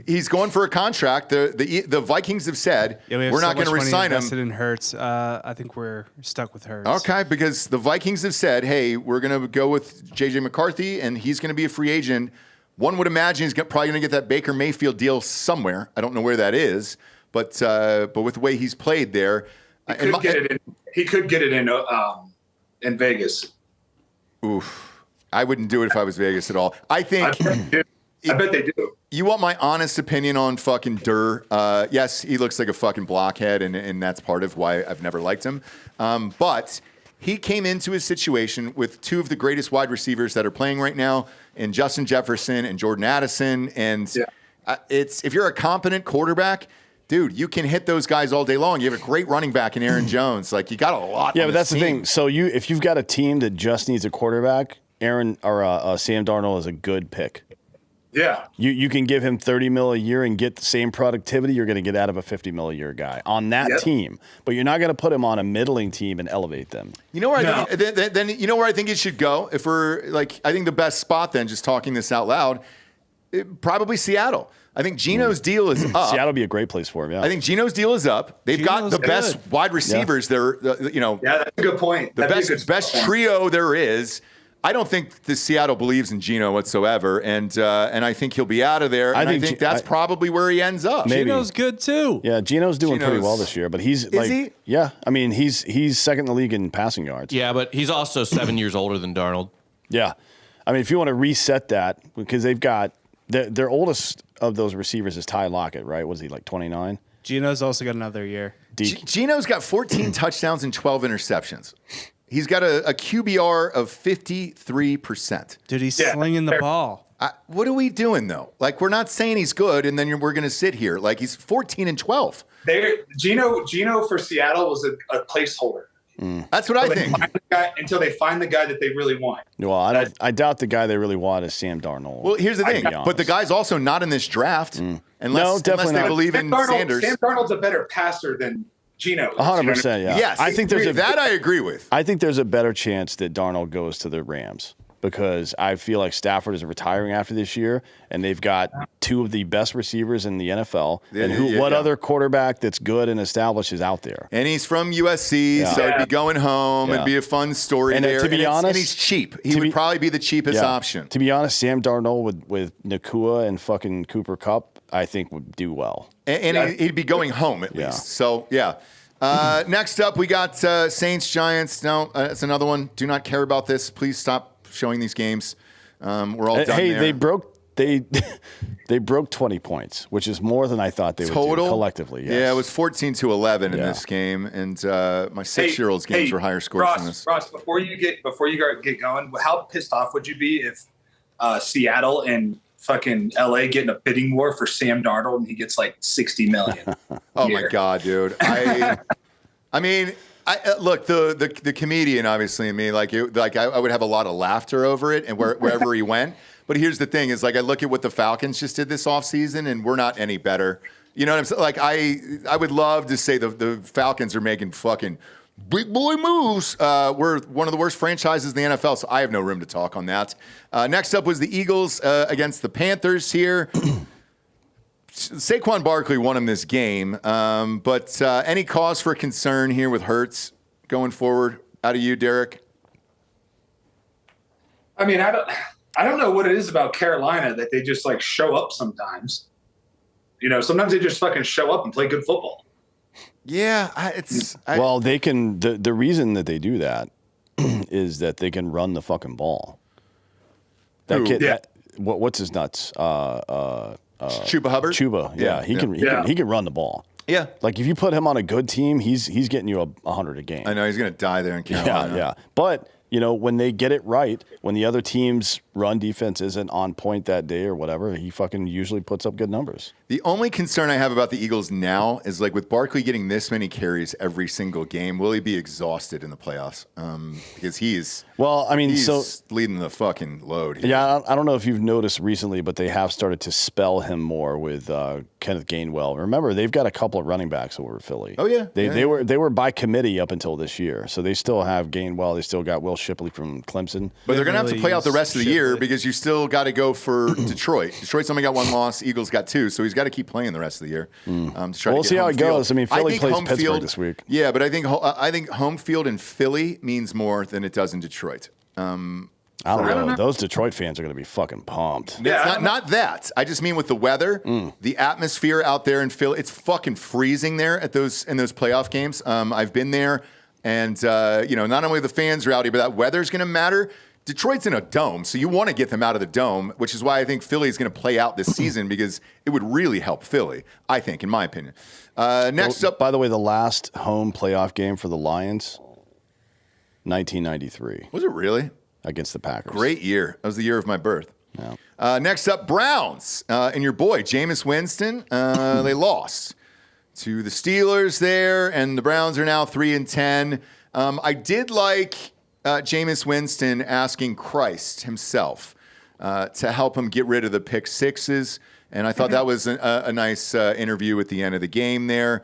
he's going for a contract. The Vikings have said we're not going to resign him. In Hurts. I think we're stuck with Hurts. Okay, because the Vikings have said, hey, we're going to go with J.J. McCarthy, and he's going to be a free agent. One would imagine he's probably going to get that Baker Mayfield deal somewhere. I don't know where that is, but with the way he's played there, he could get it in Vegas. Oof, I wouldn't do it if I was Vegas at all. I think. I bet they do. You want my honest opinion on fucking Durr? Yes, he looks like a fucking blockhead, and that's part of why I've never liked him. But he came into his situation with two of the greatest wide receivers that are playing right now, in Justin Jefferson and Jordan Addison. And if you're a competent quarterback, dude, you can hit those guys all day long. You have a great running back in Aaron Jones. Like, you got a lot. Yeah, but that's the thing. So if you've got a team that just needs a quarterback, Sam Darnold is a good pick. Yeah. You can give him $30 million a year and get the same productivity you're going to get out of a $50 million a year guy on that team. But you're not going to put him on a middling team and elevate them. You know where I think, then you know where I think it should go? If we're like, I think the best spot then, just talking this out loud, probably Seattle. I think Geno's deal is up. Seattle would be a great place for him, yeah. I think Geno's deal is up. They've got the best wide receivers there, Yeah, that's a good point. The best trio there is. I don't think the Seattle believes in Geno whatsoever, and I think he'll be out of there. I think that's probably where he ends up. Maybe. Geno's good too. Yeah, Geno's doing pretty well this year, but he's he? Yeah, I mean he's second in the league in passing yards. Yeah, but he's also 7 years older than Darnold. Yeah, I mean if you want to reset that, because they've got their oldest of those receivers is Ty Lockett, right? Was he like 29? Geno's also got another year. Geno's got 14 touchdowns and 12 interceptions. He's got a QBR of 53%. Dude, he's slinging the ball. What are we doing, though? Like, we're not saying he's good, and then we're going to sit here. Like, he's 14 and 12. Geno for Seattle was a placeholder. That's what I think. Until they find the guy that they really want. Well, I doubt the guy they really want is Sam Darnold. Well, here's the thing. But the guy's also not in this draft. Unless they believe in Sanders. Sam Darnold's a better passer than Geno. 100%, yeah. Yes, I think that I agree with. I think there's a better chance that Darnold goes to the Rams because I feel like Stafford is retiring after this year, and they've got two of the best receivers in the NFL. What other quarterback that's good and established is out there? And he's from USC, so he'd be going home. It'd be a fun story and there. To be honest, and he's cheap. He would probably be the cheapest option. To be honest, Sam Darnold with Nakua and fucking Cooper Kupp, I think would do well. And he'd be going home at least. So, yeah. Next up, we got Saints, Giants. No, it's another one. Do not care about this. Please stop showing these games. We're all done there. They broke 20 points, which is more than I thought they would do collectively. Yes. Yeah, it was 14-11 in this game, and my 6-year-old's games were higher scores than this. Ross, before you get going, how pissed off would you be if Seattle and fucking LA getting a bidding war for Sam Darnold and he gets like $60 million? Oh my God, dude! I mean. Look, the comedian obviously in me, I would have a lot of laughter over it and wherever he went. But here's the thing: is I look at what the Falcons just did this offseason, and we're not any better. You know what I'm saying? Like I would love to say the Falcons are making fucking big boy moves. We're one of the worst franchises in the NFL, so I have no room to talk on that. Next up was the Eagles against the Panthers here. Saquon Barkley won him this game, but any cause for concern here with Hurts going forward? Out of you, Derek? I mean, I don't know what it is about Carolina that they just show up sometimes. You know, sometimes they just fucking show up and play good football. Yeah, well, they can. The reason that they do that is that they can run the fucking ball. That kid, what's his nuts? Chuba Hubbard? Chuba, yeah. He can run the ball. Yeah. Like, if you put him on a good team, he's getting you 100 a game. I know, he's going to die there in Carolina. Yeah. But, when they get it right, when the other team's run defense isn't on point that day or whatever, he fucking usually puts up good numbers. The only concern I have about the Eagles now is, with Barkley getting this many carries every single game, will he be exhausted in the playoffs? Because he's leading the fucking load here. Yeah, I don't know if you've noticed recently, but they have started to spell him more with Kenneth Gainwell. Remember, they've got a couple of running backs over Philly. Oh, yeah. They were by committee up until this year, so they still have Gainwell. They still got Will Shipley from Clemson. But they're going to have to play out the rest of the year because you still got to go for Detroit. Detroit's only got 1 loss. Eagles got 2, so he's got to keep playing the rest of the year. We'll see how it goes. I mean, Philly plays Pittsburgh this week. Yeah, but I think home field in Philly means more than it does in Detroit. I don't know. Those Detroit fans are going to be fucking pumped. Yeah, not that. I just mean with the weather, the atmosphere out there in Philly. It's fucking freezing there in those playoff games. I've been there, and not only the fans are rowdy, but that weather's going to matter. Detroit's in a dome, so you want to get them out of the dome, which is why I think Philly is going to play out this season because it would really help Philly, I think, in my opinion. Next up. By the way, the last home playoff game for the Lions, 1993. Was it really? Against the Packers. Great year. That was the year of my birth. Yeah. Next up, Browns. And your boy, Jameis Winston, they lost to the Steelers there, and the Browns are now 3-10. I did like Jameis Winston asking Christ himself to help him get rid of the pick sixes, and I thought that was a nice interview at the end of the game there.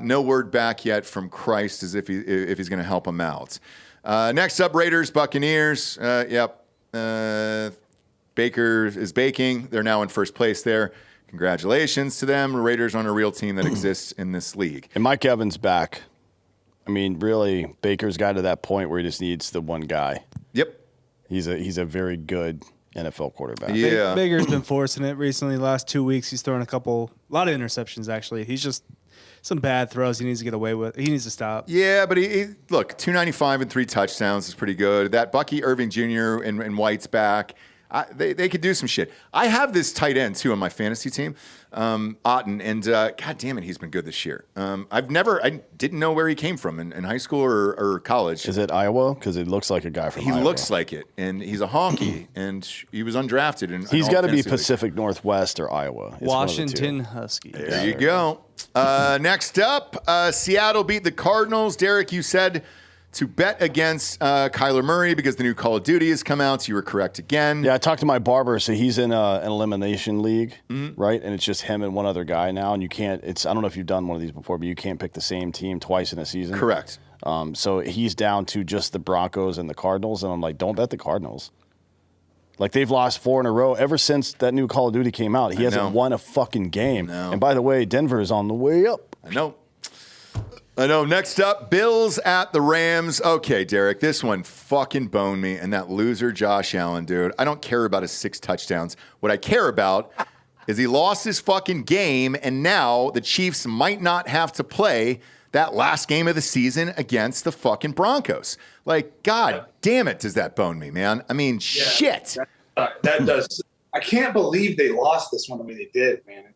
No word back yet from Christ as if he's going to help him out. Next up, Raiders, Buccaneers. Baker is baking. They're now in first place there. Congratulations to them. The Raiders aren't a real team that exists in this league. And Mike Evans back. I mean, really, Baker's got to that point where he just needs the one guy. Yep. He's a very good NFL quarterback. Yeah. Baker's been forcing it recently. Last 2 weeks, he's thrown a lot of interceptions, actually. He's just some bad throws he needs to get away with. He needs to stop. Yeah, but look, 295 and 3 touchdowns is pretty good. That Bucky Irving Jr. and White's back. They could do some shit. I have this tight end, too, on my fantasy team, Otten, and God damn it, he's been good this year. I didn't know where he came from in high school or college. Is it Iowa? Because it looks like a guy from Iowa. He looks like it, and he's a honky, and he was undrafted. He's got to be Pacific Northwest or Iowa. It's Washington Huskies. There you go. Next up, Seattle beat the Cardinals. Derek, you said to bet against Kyler Murray because the new Call of Duty has come out. So you were correct again. Yeah, I talked to my barber. So he's in an elimination league, right? And it's just him and one other guy now. And you can't. I don't know if you've done one of these before, but you can't pick the same team twice in a season. Correct. So he's down to just the Broncos and the Cardinals, and I'm like, don't bet the Cardinals. Like, they've lost 4 in a row ever since that new Call of Duty came out. He hasn't won a fucking game. And by the way, Denver is on the way up. I know. Next up, Bills at the Rams. Okay, Derek, this one fucking boned me. And that loser Josh Allen, dude. I don't care about his 6 touchdowns. What I care about is he lost his fucking game, and now the Chiefs might not have to play that last game of the season against the fucking Broncos. Like, God damn it, does that bone me, man? I mean, shit. That does. I can't believe they lost this one the way they did, man.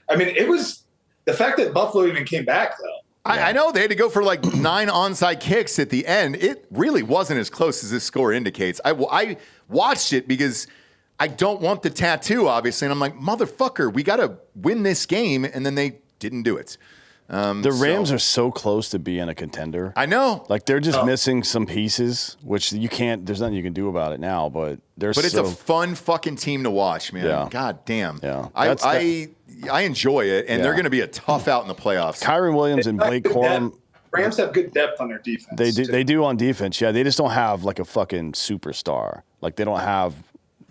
I mean, it was the fact that Buffalo even came back, though. I know they had to go for like 9 onside kicks at the end. It really wasn't as close as this score indicates. I watched it because I don't want the tattoo, obviously. And I'm like, motherfucker, we got to win this game. And then they didn't do it. The Rams are so close to being a contender. I know. Like, they're just missing some pieces, which you can't – there's nothing you can do about it now. But it's a fun fucking team to watch, man. Yeah. God damn. Yeah. I enjoy it, and they're going to be a tough out in the playoffs. Kyron Williams and Blake Corum. Rams have good depth on their defense. They do on defense. Yeah, they just don't have like a fucking superstar. Like they don't have.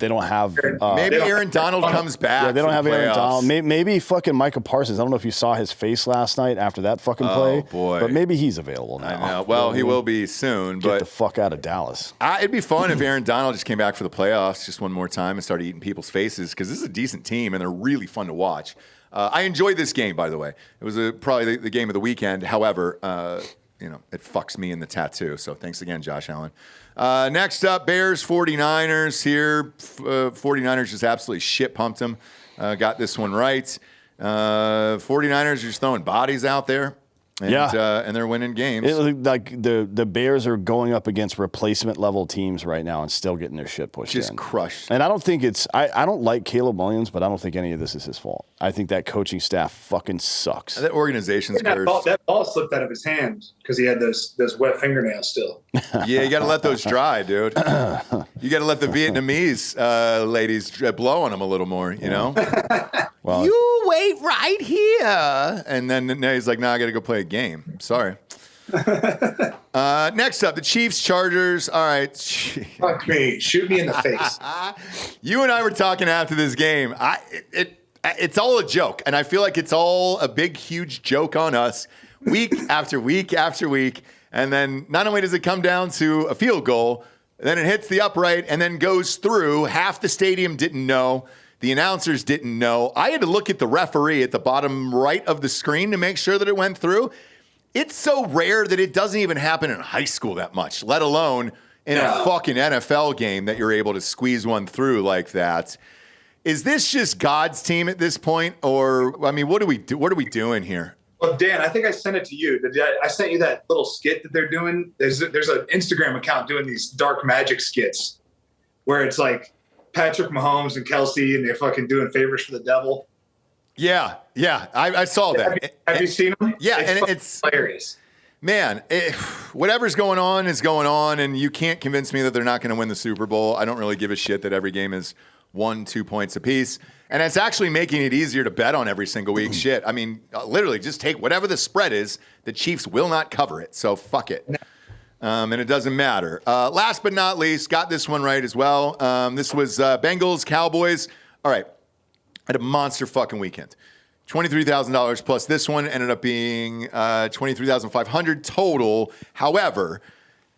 Maybe Aaron Donald comes back. Yeah, they don't have Aaron playoffs. Donald. Maybe fucking Micah Parsons. I don't know if you saw his face last night after that fucking play. Oh boy! But maybe he's available now. I know. Well, he will be soon. Get but the fuck out of Dallas. It'd be fun if Aaron Donald just came back for the playoffs just one more time and started eating people's faces, because this is a decent team and they're really fun to watch. I enjoyed this game, by the way. It was probably the game of the weekend. However, it fucks me in the tattoo. So thanks again, Josh Allen. Next up, Bears 49ers here. 49ers just absolutely shit pumped them. Got this one right. 49ers are just throwing bodies out there. And, and they're winning games. Like the Bears are going up against replacement level teams right now and still getting their shit pushed just in. crushed. And I don't think I don't like Caleb Williams, but I don't think any of this is his fault. I think that coaching staff fucking sucks. That organization's cursed. That ball slipped out of his hand because he had those wet fingernails still. Yeah, you got to let those dry, dude. You got to let the Vietnamese ladies blow on them a little more, you know? Well, you wait right here. And then now he's like, I got to go play a game. Sorry. Next up, the Chiefs, Chargers. All right. Fuck me. Shoot me in the face. You and I were talking after this game. It's all a joke. And I feel like it's all a big, huge joke on us week after week after week. And then not only does it come down to a field goal, then it hits the upright and then goes through. Half the stadium didn't know. The announcers didn't know. I had to look at the referee at the bottom right of the screen to make sure that it went through. It's so rare that it doesn't even happen in high school that much, let alone in a fucking NFL game that you're able to squeeze one through like that. Is this just God's team at this point? Or, I mean, what are we doing here? Well, Dan, I think I sent it to you. I sent you that little skit that they're doing. There's an Instagram account doing these dark magic skits where it's like Patrick Mahomes and Kelsey, and they're fucking doing favors for the devil. Yeah. I saw that. Have you seen them? Yeah, it's hilarious. Man, whatever's going on is going on, and you can't convince me that they're not going to win the Super Bowl. I don't really give a shit that every game is 1-2 points apiece. And it's actually making it easier to bet on every single week. Shit. I mean, literally, just take whatever the spread is. The Chiefs will not cover it, so fuck it. And it doesn't matter. Last but not least, got this one right as well. This was Bengals, Cowboys. All right. I had a monster fucking weekend. $23,000 plus this one ended up being $23,500 total. However,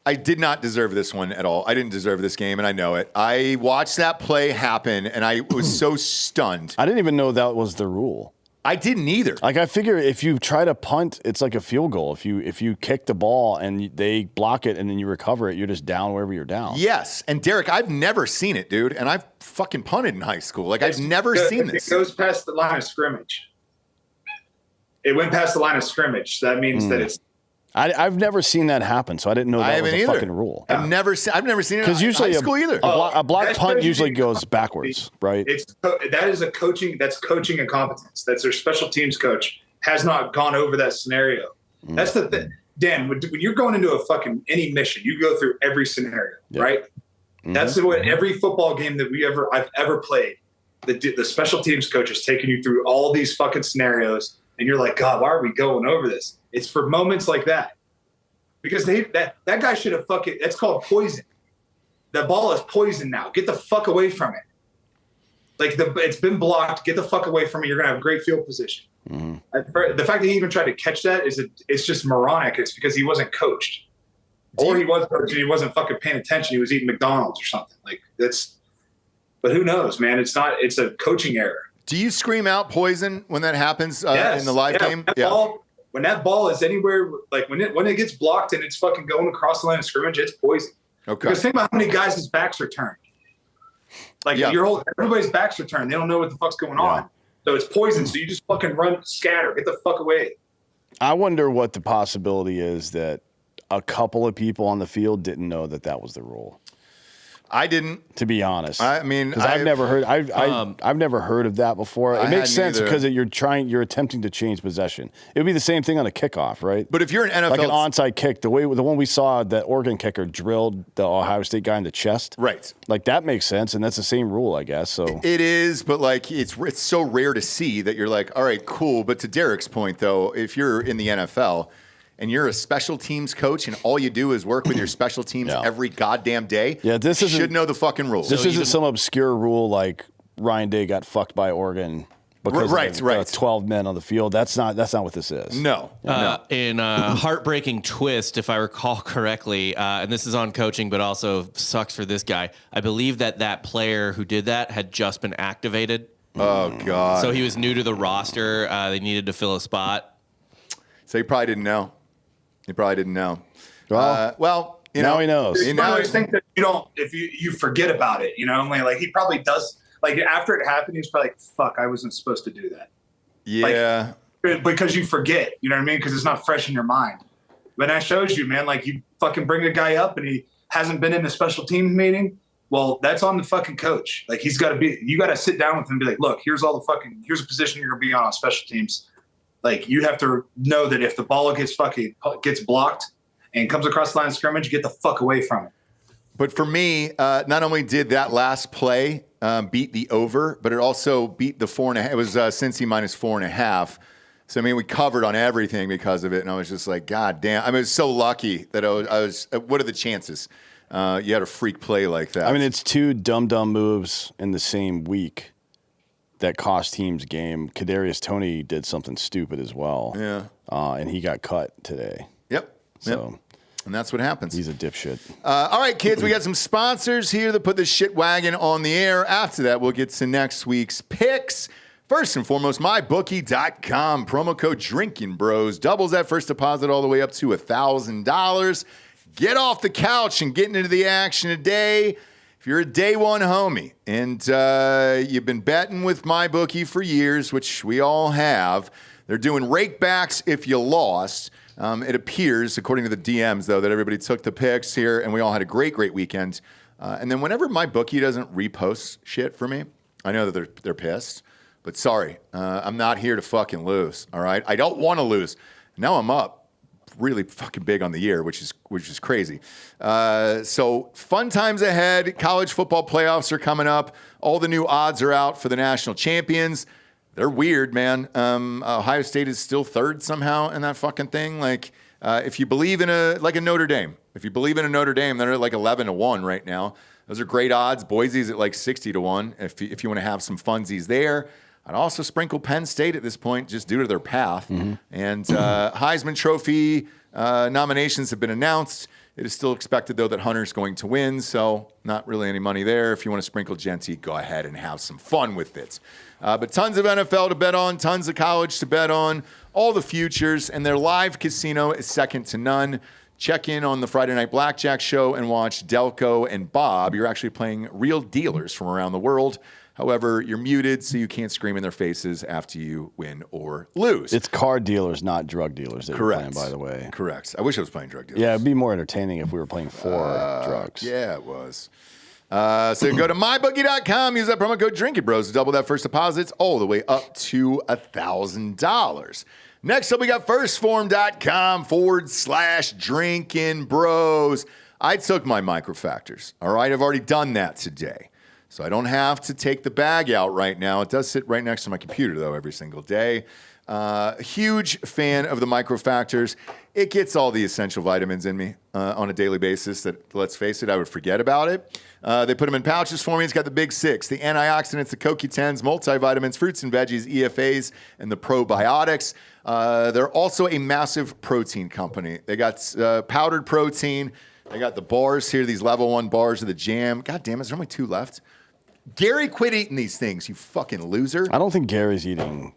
I did not deserve this one at all. I didn't deserve this game, and I know it. I watched that play happen, and I was so stunned. I didn't even know that was the rule. I didn't either. Like, I figure if you try to punt, it's like a field goal. If you kick the ball and they block it and then you recover it, you're just down wherever you're down. Yes. And Derek, I've never seen it, dude. And I've fucking punted in high school. Like, I've never seen this. It goes past the line of scrimmage. It went past the line of scrimmage. So that means that it's. I've never seen that happen, so I didn't know that was a fucking rule. I've never seen it in high school either. A block punt usually goes backwards, right? That's coaching incompetence. That's their special teams coach has not gone over that scenario. That's the thing. Dan, when you're going into a fucking any mission, you go through every scenario, right? That's what every football game that I've ever played. The special teams coach is taking you through all these fucking scenarios, and you're like, God, why are we going over this? It's for moments like that. Because that guy should have fucking – that's called poison. The ball is poison now. Get the fuck away from it. Like, it's been blocked. Get the fuck away from it. You're going to have great field position. The fact that he even tried to catch that it's just moronic. It's because he wasn't coached. Or he was coached and he wasn't fucking paying attention. He was eating McDonald's or something. Like, that's – but who knows, man? It's a coaching error. Do you scream out poison when that happens Yes. in the live game? When that ball is anywhere, like when it gets blocked and it's fucking going across the line of scrimmage, it's poison. Okay. Because think about how many guys' backs are turned. Like everybody's backs are turned. They don't know what the fuck's going on. So it's poison. So you just fucking run, scatter, get the fuck away. I wonder what the possibility is that a couple of people on the field didn't know that was the rule. I didn't, to be honest. I mean, because I've never heard. I've never heard of that before. It makes sense because you're attempting to change possession. It would be the same thing on a kickoff, right? But if you're an NFL, like an onside kick, the one we saw, that Oregon kicker drilled the Ohio State guy in the chest, right? Like that makes sense, and that's the same rule, I guess. So it is, but like it's so rare to see that you're like, all right, cool. But to Derek's point, though, if you're in the NFL. And you're a special teams coach, and all you do is work with your special teams every goddamn day. Yeah, you should know the fucking rules. This isn't some obscure rule like Ryan Day got fucked by Oregon because of 12 men on the field. That's not what this is. No. In a heartbreaking twist, if I recall correctly, and this is on coaching, but also sucks for this guy. I believe that player who did that had just been activated. Oh God! So he was new to the roster. They needed to fill a spot. So he probably didn't know. Well, now he knows. I always think that if you forget about it, like he probably does. Like after it happened, he's probably like, "Fuck, I wasn't supposed to do that." Yeah, because you forget. You know what I mean? Because it's not fresh in your mind. But that shows you, man. Like you fucking bring a guy up and he hasn't been in a special teams meeting. Well, that's on the fucking coach. Like you got to sit down with him and be like, "Look, here's a position you're gonna be on special teams." Like you have to know that if the ball gets blocked and comes across the line of scrimmage, get the fuck away from it. But for me, not only did that last play beat the over, but it also beat the 4.5. It was Cincy minus 4.5. So I mean, we covered on everything because of it, and I was just like, God damn! I mean, I was so lucky that I was. What are the chances? You had a freak play like that. I mean, it's two dumb moves in the same week that cost teams game. Kadarius Toney did something stupid as well. Yeah. And he got cut today. Yep. And that's what happens. He's a dipshit. All right, kids, we got some sponsors here that put the shit wagon on the air. After that, we'll get to next week's picks. First and foremost, MyBookie.com. Promo code Drinkin Bros doubles that first deposit all the way up to $1,000. Get off the couch and get into the action today. If you're a day one homie and you've been betting with MyBookie for years, which we all have, they're doing rakebacks if you lost. It appears, according to the DMs, though, that everybody took the picks here, and we all had a great weekend. And then whenever MyBookie doesn't repost shit for me, I know that they're pissed. But sorry, I'm not here to fucking lose, all right? I don't want to lose. Now I'm up really fucking big on the year, which is crazy. So fun times ahead. College football playoffs are coming up. All the new odds are out for the national champions. They're weird, man. Ohio State is still third somehow in that fucking thing. Like, if you believe in a Notre Dame, they're at like 11-1 right now. Those are great odds. Boise's at like 60-1 if you want to have some funsies there. I'd also sprinkle Penn State at this point just due to their path. Mm-hmm. And Heisman Trophy nominations have been announced. It is still expected, though, that Hunter's going to win, so not really any money there. If you want to sprinkle Genty, go ahead and have some fun with it. But tons of NFL to bet on, tons of college to bet on, all the futures, and their live casino is second to none. Check in on the Friday Night Blackjack show and watch Delco and Bob. You're actually playing real dealers from around the world. However, you're muted, so you can't scream in their faces after you win or lose. It's card dealers, not drug dealers that Correct. You're playing, by the way. Correct. I wish I was playing drug dealers. Yeah, it'd be more entertaining if we were playing for drugs. Yeah, it was. So go to MyBookie.com, use that promo code Drinkin Bros to double that first deposits all the way up to $1,000. Next up, we got firstform.com/Drinkin Bros. I took my microfactors. All right, I've already done that today. So I don't have to take the bag out right now. It does sit right next to my computer, though, every single day. Huge fan of the microfactors. It gets all the essential vitamins in me on a daily basis that, let's face it, I would forget about it. They put them in pouches for me. It's got the big six, the antioxidants, the CoQ10s, multivitamins, fruits and veggies, EFAs, and the probiotics. They're also a massive protein company. They got powdered protein. They got the bars here, these level 1 bars of the jam. God damn it, there's only 2 left. Gary, quit eating these things, you fucking loser. I don't think Gary's eating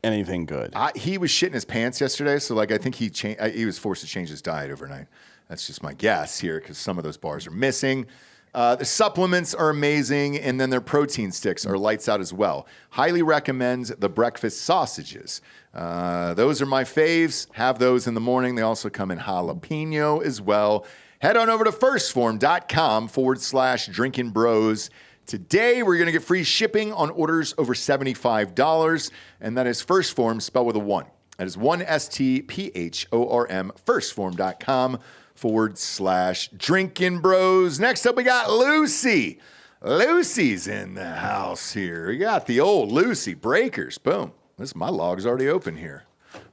anything good. He was shitting his pants yesterday, so like I think he was forced to change his diet overnight. That's just my guess here because some of those bars are missing. The supplements are amazing, and then their protein sticks are lights out as well. Highly recommend the breakfast sausages. Those are my faves. Have those in the morning. They also come in jalapeno as well. Head on over to firstform.com/Drinkin Bros. Today, we're going to get free shipping on orders over $75, and that is First Form, spelled with a 1. That is 1STPHORM, firstform.com/Drinkin Bros. Next up, we got Lucy. Lucy's in the house here. We got the old Lucy Breakers. Boom. My log's already open here.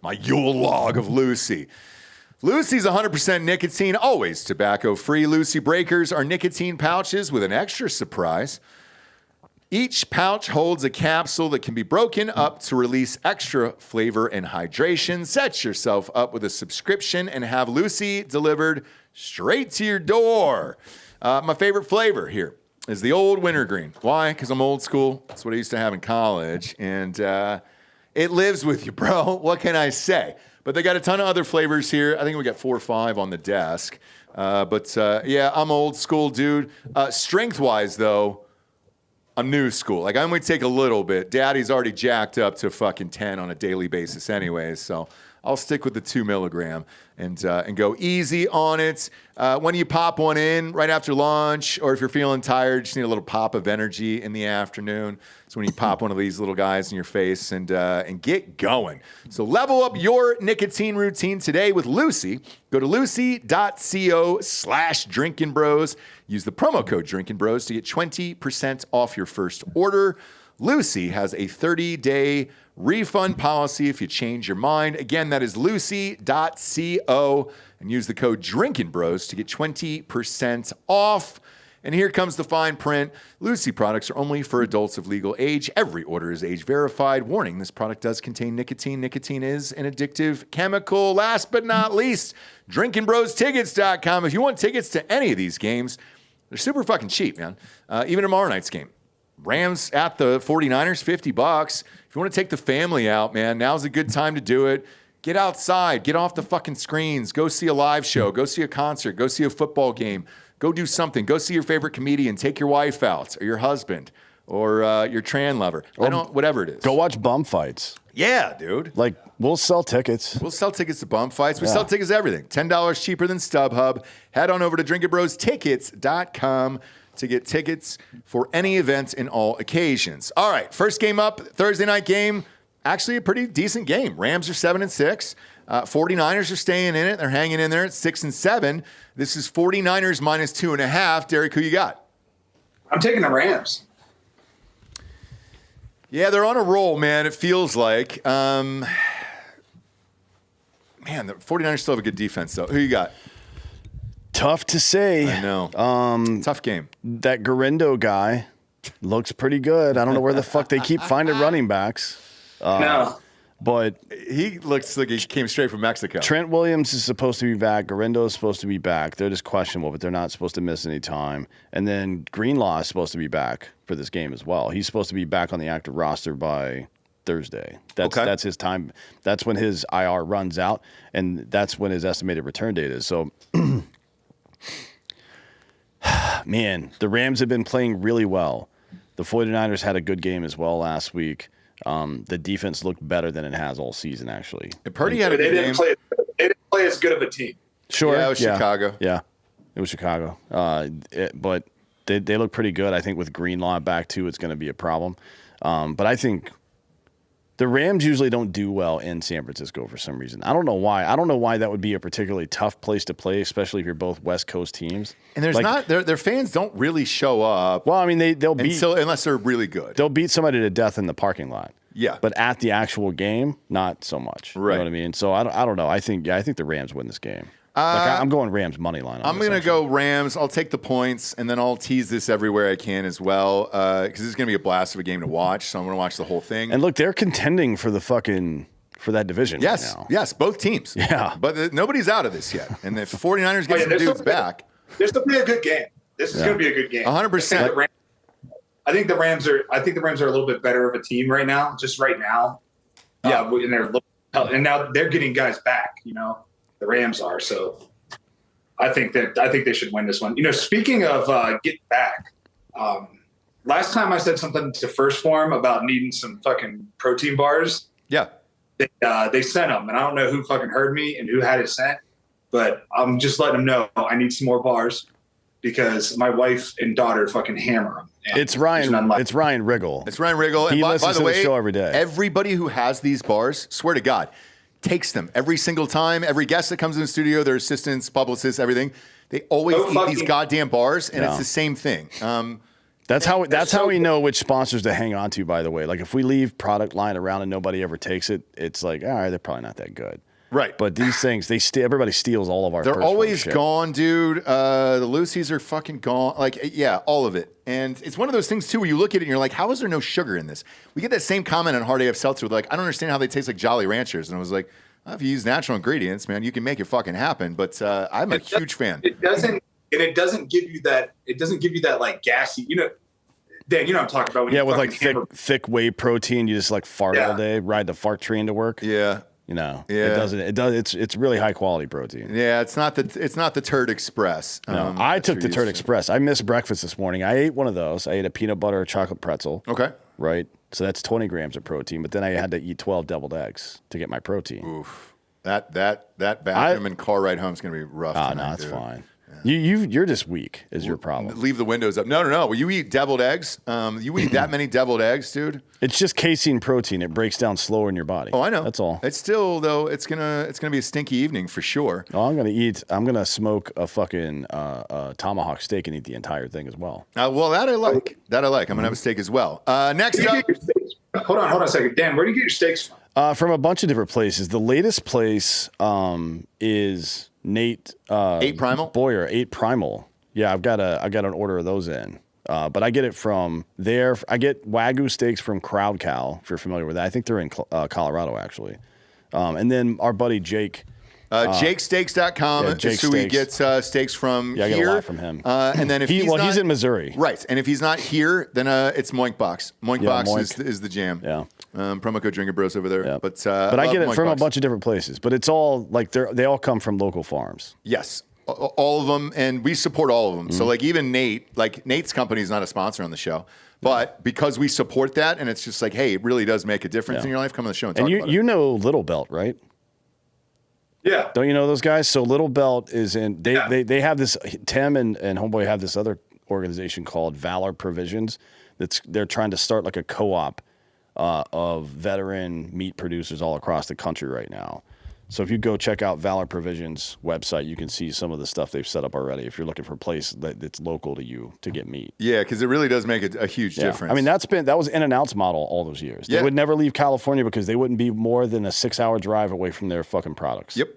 My Yule log of Lucy. Lucy's 100% nicotine, always tobacco-free. Lucy Breakers are nicotine pouches with an extra surprise. Each pouch holds a capsule that can be broken up to release extra flavor and hydration. Set yourself up with a subscription and have Lucy delivered straight to your door. My favorite flavor here is the old wintergreen. Why? Because I'm old school. That's what I used to have in college. And it lives with you, bro. What can I say? But they got a ton of other flavors here. I think we got 4 or 5 on the desk. Yeah, I'm old school, dude. Strength-wise, though, I'm new school. Like, I only take a little bit. Daddy's already jacked up to fucking 10 on a daily basis anyways, so I'll stick with the 2 milligram and go easy on it. When you pop one in right after lunch, or if you're feeling tired, just need a little pop of energy in the afternoon. So when you pop one of these little guys in your face and get going. So level up your nicotine routine today with Lucy. Go to lucy.co/Drinkin Bros. Use the promo code Drinkin Bros to get 20% off your first order. Lucy has a 30-day refund policy if you change your mind. Again, that is lucy.co, and use the code Drinkin Bros to get 20% off. And here comes the fine print. Lucy products are only for adults of legal age. Every order is age verified. Warning, this product does contain nicotine. Nicotine is an addictive chemical. Last but not least, drinkinbrostickets.com. If you want tickets to any of these games, they're super fucking cheap, man. Even tomorrow night's game. Rams at the 49ers, $50. If you want to take the family out, man, now's a good time to do it. Get outside. Get off the fucking screens. Go see a live show. Go see a concert. Go see a football game. Go do something. Go see your favorite comedian. Take your wife out or your husband or your tran lover. Whatever it is. Go watch bum fights. Yeah, dude. Like, we'll sell tickets. We'll sell tickets to bum fights. We sell tickets to everything. $10 cheaper than StubHub. Head on over to drinkinbrostickets.com to get tickets for any events and all occasions. All right, first game up, Thursday night game. Actually a pretty decent game. Rams are 7-6. 49ers are staying in it. They're hanging in there at 6-7. This is 49ers minus 2.5. Derek, who you got? I'm taking the Rams. Yeah, they're on a roll, man. It feels like. Man, the 49ers still have a good defense, though. Who you got? Tough to say. I know. Tough game. That Garindo guy looks pretty good. I don't know where the fuck they keep finding running backs. No. But he looks like he came straight from Mexico. Trent Williams is supposed to be back. Garindo is supposed to be back. They're just questionable, but they're not supposed to miss any time. And then Greenlaw is supposed to be back for this game as well. He's supposed to be back on the active roster by Thursday. That's his time. That's when his IR runs out, and that's when his estimated return date is. So, man, the Rams have been playing really well. The 49ers had a good game as well last week. The defense looked better than it has all season, actually. And Purdy had a good game. They didn't play as good of a team. Sure. Yeah, it was Chicago. Yeah, it was Chicago. But they look pretty good. I think with Greenlaw back, too, it's going to be a problem. But I think the Rams usually don't do well in San Francisco for some reason. I don't know why. I don't know why that would be a particularly tough place to play, especially if you're both West Coast teams. And there's their fans don't really show up. Well, I mean, they'll beat unless they're really good. They'll beat somebody to death in the parking lot. Yeah. But at the actual game, not so much. Right. You know what I mean? So I don't know. I think the Rams win this game. I'm going Rams money line. I'm going to go Rams. I'll take the points, and then I'll tease this everywhere I can as well, because this is going to be a blast of a game to watch. So I'm going to watch the whole thing. And look, they're contending for that division. Yes, right now. yes, both teams. Yeah, but nobody's out of this yet. And if 49ers get some dudes back, this will be a good game. This is going to be a good game. 100%. I think the Rams are a little bit better of a team right now. Just right now. Yeah. And now they're getting guys back. The Rams are. So I think they should win this one. Speaking of get back. Last time I said something to First Phorm about needing some fucking protein bars. Yeah. They sent them, and I don't know who fucking heard me and who had it sent, but I'm just letting them know I need some more bars because my wife and daughter fucking hammer them. It's Ryan. It's Ryan Riggle. It's Ryan Riggle. He And by listens the to way, the show every day. Everybody who has these bars, swear to God, takes them every single time. Every guest that comes in the studio, their assistants, publicists, everything, they always eat these goddamn bars, and it's the same thing. That's how we know which sponsors to hang on to, by the way. Like, if we leave product line around and nobody ever takes it, it's like, all right, they're probably not that good. Right. But these things, everybody steals all of our They're always gone, dude. The Lucy's are fucking gone. Like, yeah, all of it. And it's one of those things, too, where you look at it and you're like, how is there no sugar in this? We get that same comment on Hard AF Seltzer. Like, I don't understand how they taste like Jolly Ranchers. And I was like, well, if you use natural ingredients, man, you can make it fucking happen. But I'm a huge fan. It doesn't give you that. It doesn't give you that like gassy. Dan, what I'm talking about. When with like thick whey protein, you just like fart all day, ride the fart train to work. Yeah. It doesn't. It does. It's really high quality protein. Yeah, it's not the Turd Express. No, I took the Turd Express. I missed breakfast this morning. I ate one of those. I ate a peanut butter chocolate pretzel. Okay. Right. So that's 20 grams of protein. But then I had to eat 12 deviled eggs to get my protein. Oof. That bathroom and car ride home is going to be rough. No, it's fine. You're just weak is your problem. Leave the windows up. No. When you eat deviled eggs, you eat that many deviled eggs, dude. It's just casein protein. It breaks down slower in your body. Oh, I know. That's all. It's still though. It's gonna be a stinky evening for sure. Oh, I'm gonna smoke a fucking tomahawk steak and eat the entire thing as well. Well, that I like. I'm gonna have a steak as well. Next up. Hold on a second, Dan. Where do you get your steaks from? From a bunch of different places. The latest place is Nate 8 Primal Boyer, 8 Primal. Yeah, I got an order of those in. But I get it from there. I get Wagyu steaks from Crowd Cow, if you're familiar with that. I think they're in Colorado, actually. And then our buddy Jake. JakeSteaks.com is who he gets steaks from here. I get a lot from him. And then if he's in Missouri. Right. And if he's not here, then it's Moink Box. Moink Box is the jam. Yeah. Promo code Drinkin Bros over there. Yeah. But I get it from Box. a bunch of different places. But it's all like they all come from local farms. Yes. All of them, and we support all of them. So, like, even Nate's company is not a sponsor on the show, but because we support that, and it's just like, hey, it really does make a difference in your life. Come on the show and talk about it. You know Little Belt, right? Yeah. Don't you know those guys? So Little Belt is in. They have this. Tim and Homeboy have this other organization called Valor Provisions. They're trying to start like a co-op of veteran meat producers all across the country right now. So if you go check out Valor Provisions website, you can see some of the stuff they've set up already. If you're looking for a place that's local to you to get meat, yeah, because it really does make a huge difference. I mean, that was In-N-Out's model all those years. They would never leave California because they wouldn't be more than a 6-hour drive away from their fucking products. Yep.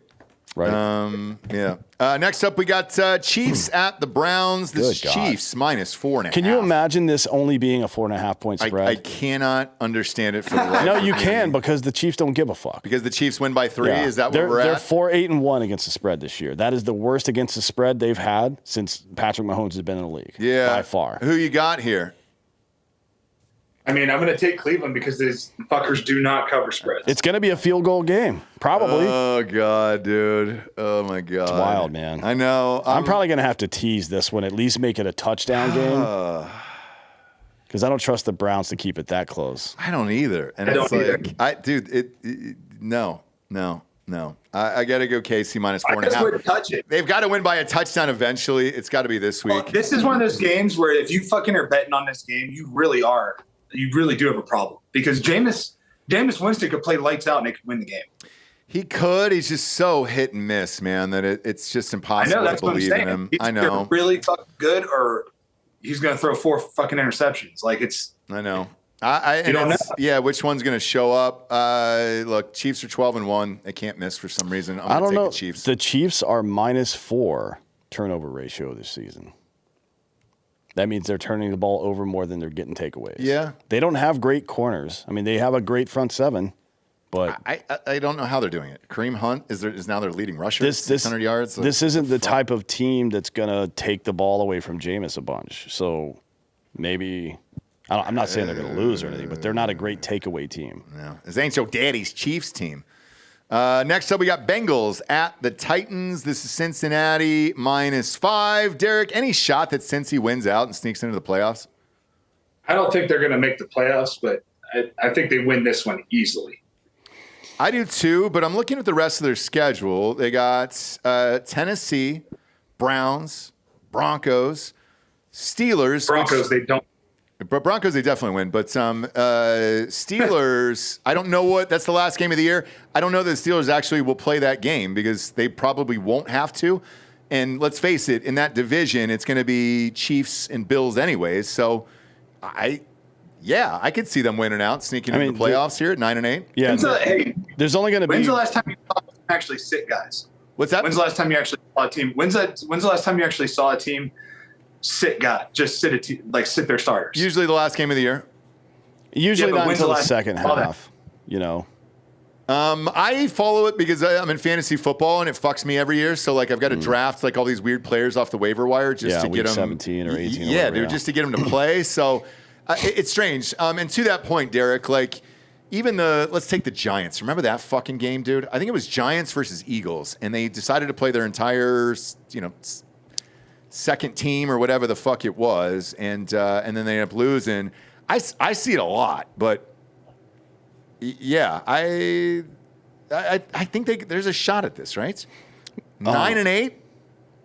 Right. Yeah. Next up, we got Chiefs at the Browns. This is Chiefs minus 4.5. Can you imagine this only being a 4.5 point spread? I cannot understand it for the life No, of you me. can because the Chiefs don't give a fuck. Because the Chiefs win by 3? Yeah. Is that where we're They're at? 4-8-1 against the spread this year. That is the worst against the spread they've had since Patrick Mahomes has been in the league. Yeah. By far. Who you got here? I mean, I'm going to take Cleveland because these fuckers do not cover spreads. It's going to be a field goal game, probably. Oh, God, dude. Oh, my God. It's wild, man. I know. I'm probably going to have to tease this one, at least make it a touchdown game. Because I don't trust the Browns to keep it that close. I don't either. And it's like, no. I got to go KC minus 4.5. Touch it. They've got to win by a touchdown eventually. It's got to be this week. Well, this is one of those games where if you fucking are betting on this game, you really do have a problem because Jameis Winston could play lights out and they could win the game. He could. He's just so hit and miss, man, that it's just impossible to believe in him. He's I know. Really fucking good, or he's going to throw 4 fucking interceptions. Like it's. I know. You don't know. Yeah, which one's going to show up? Look, Chiefs are 12-1. They can't miss for some reason. I don't know. The Chiefs. The Chiefs are -4 turnover ratio this season. That means they're turning the ball over more than they're getting takeaways. Yeah. They don't have great corners. I mean, they have a great front seven, but I don't know how they're doing it. Kareem Hunt is now their leading rusher. 600 yards. This isn't the type of team that's going to take the ball away from Jameis a bunch. So maybe I'm not saying they're going to lose or anything, but they're not a great takeaway team. No, this ain't your daddy's Chiefs team. Next up, we got Bengals at the Titans. This is Cincinnati -5. Derek, any shot that Cincy wins out and sneaks into the playoffs? I don't think they're going to make the playoffs, but I think they win this one easily. I do too, but I'm looking at the rest of their schedule. They got Tennessee, Browns, Broncos, Steelers. Broncos, they don't. But Broncos, they definitely win. But Steelers, I don't know what. That's the last game of the year. I don't know that the Steelers actually will play that game because they probably won't have to. And let's face it, in that division, it's going to be Chiefs and Bills anyways. So, I could see them winning out, sneaking into the playoffs here at 9-8. Yeah, there's only going to be. When's the last time you saw them actually sit guys? What's that? When's the last time you actually saw a team? When's the last time you actually saw a team sit their starters? Usually the last game of the year. Usually not until the second half. half. You know. I follow it because I'm in fantasy football and it fucks me every year. So like I've got to draft like all these weird players off the waiver wire just to get them 17 or 18. Yeah, whatever, dude, just to get them to play. So it's strange. And to that point, Derek, like even let's take the Giants. Remember that fucking game, dude? I think it was Giants versus Eagles, and they decided to play their entire, second team or whatever the fuck it was, and then they end up losing. I see it a lot, but yeah, I think there's a shot at this, right? 9-8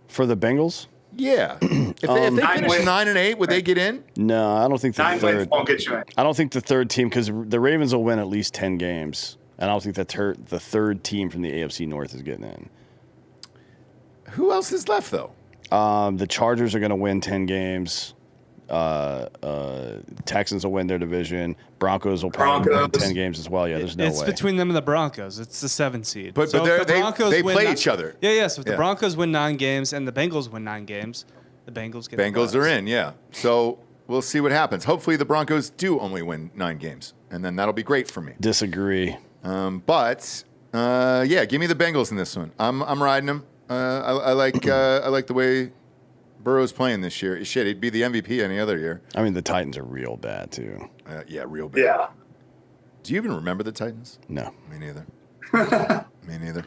for the Bengals. Yeah, if they finish 9-8, would they get in? No, I don't think the 9 third wins won't get you in. I don't think the third team, because the Ravens will win at least 10 games, and I don't think the third team from the AFC North is getting in. Who else is left though? The Chargers are going to win 10 games. Texans will win their division. Broncos will probably win 10 games as well. Yeah, there's no way. It's between them and the Broncos. It's the 7th seed. But they play each other. Yeah. So if the Broncos win 9 games and the Bengals win 9 games, the Bengals get. Bengals are in. Yeah. So we'll see what happens. Hopefully the Broncos do only win 9 games, and then that'll be great for me. Disagree. But give me the Bengals in this one. I'm riding them. I like the way Burrow's playing this year. Shit, he'd be the MVP any other year. I mean, the Titans are real bad too. Real bad. Yeah. Do you even remember the Titans? No. Me neither. Me neither.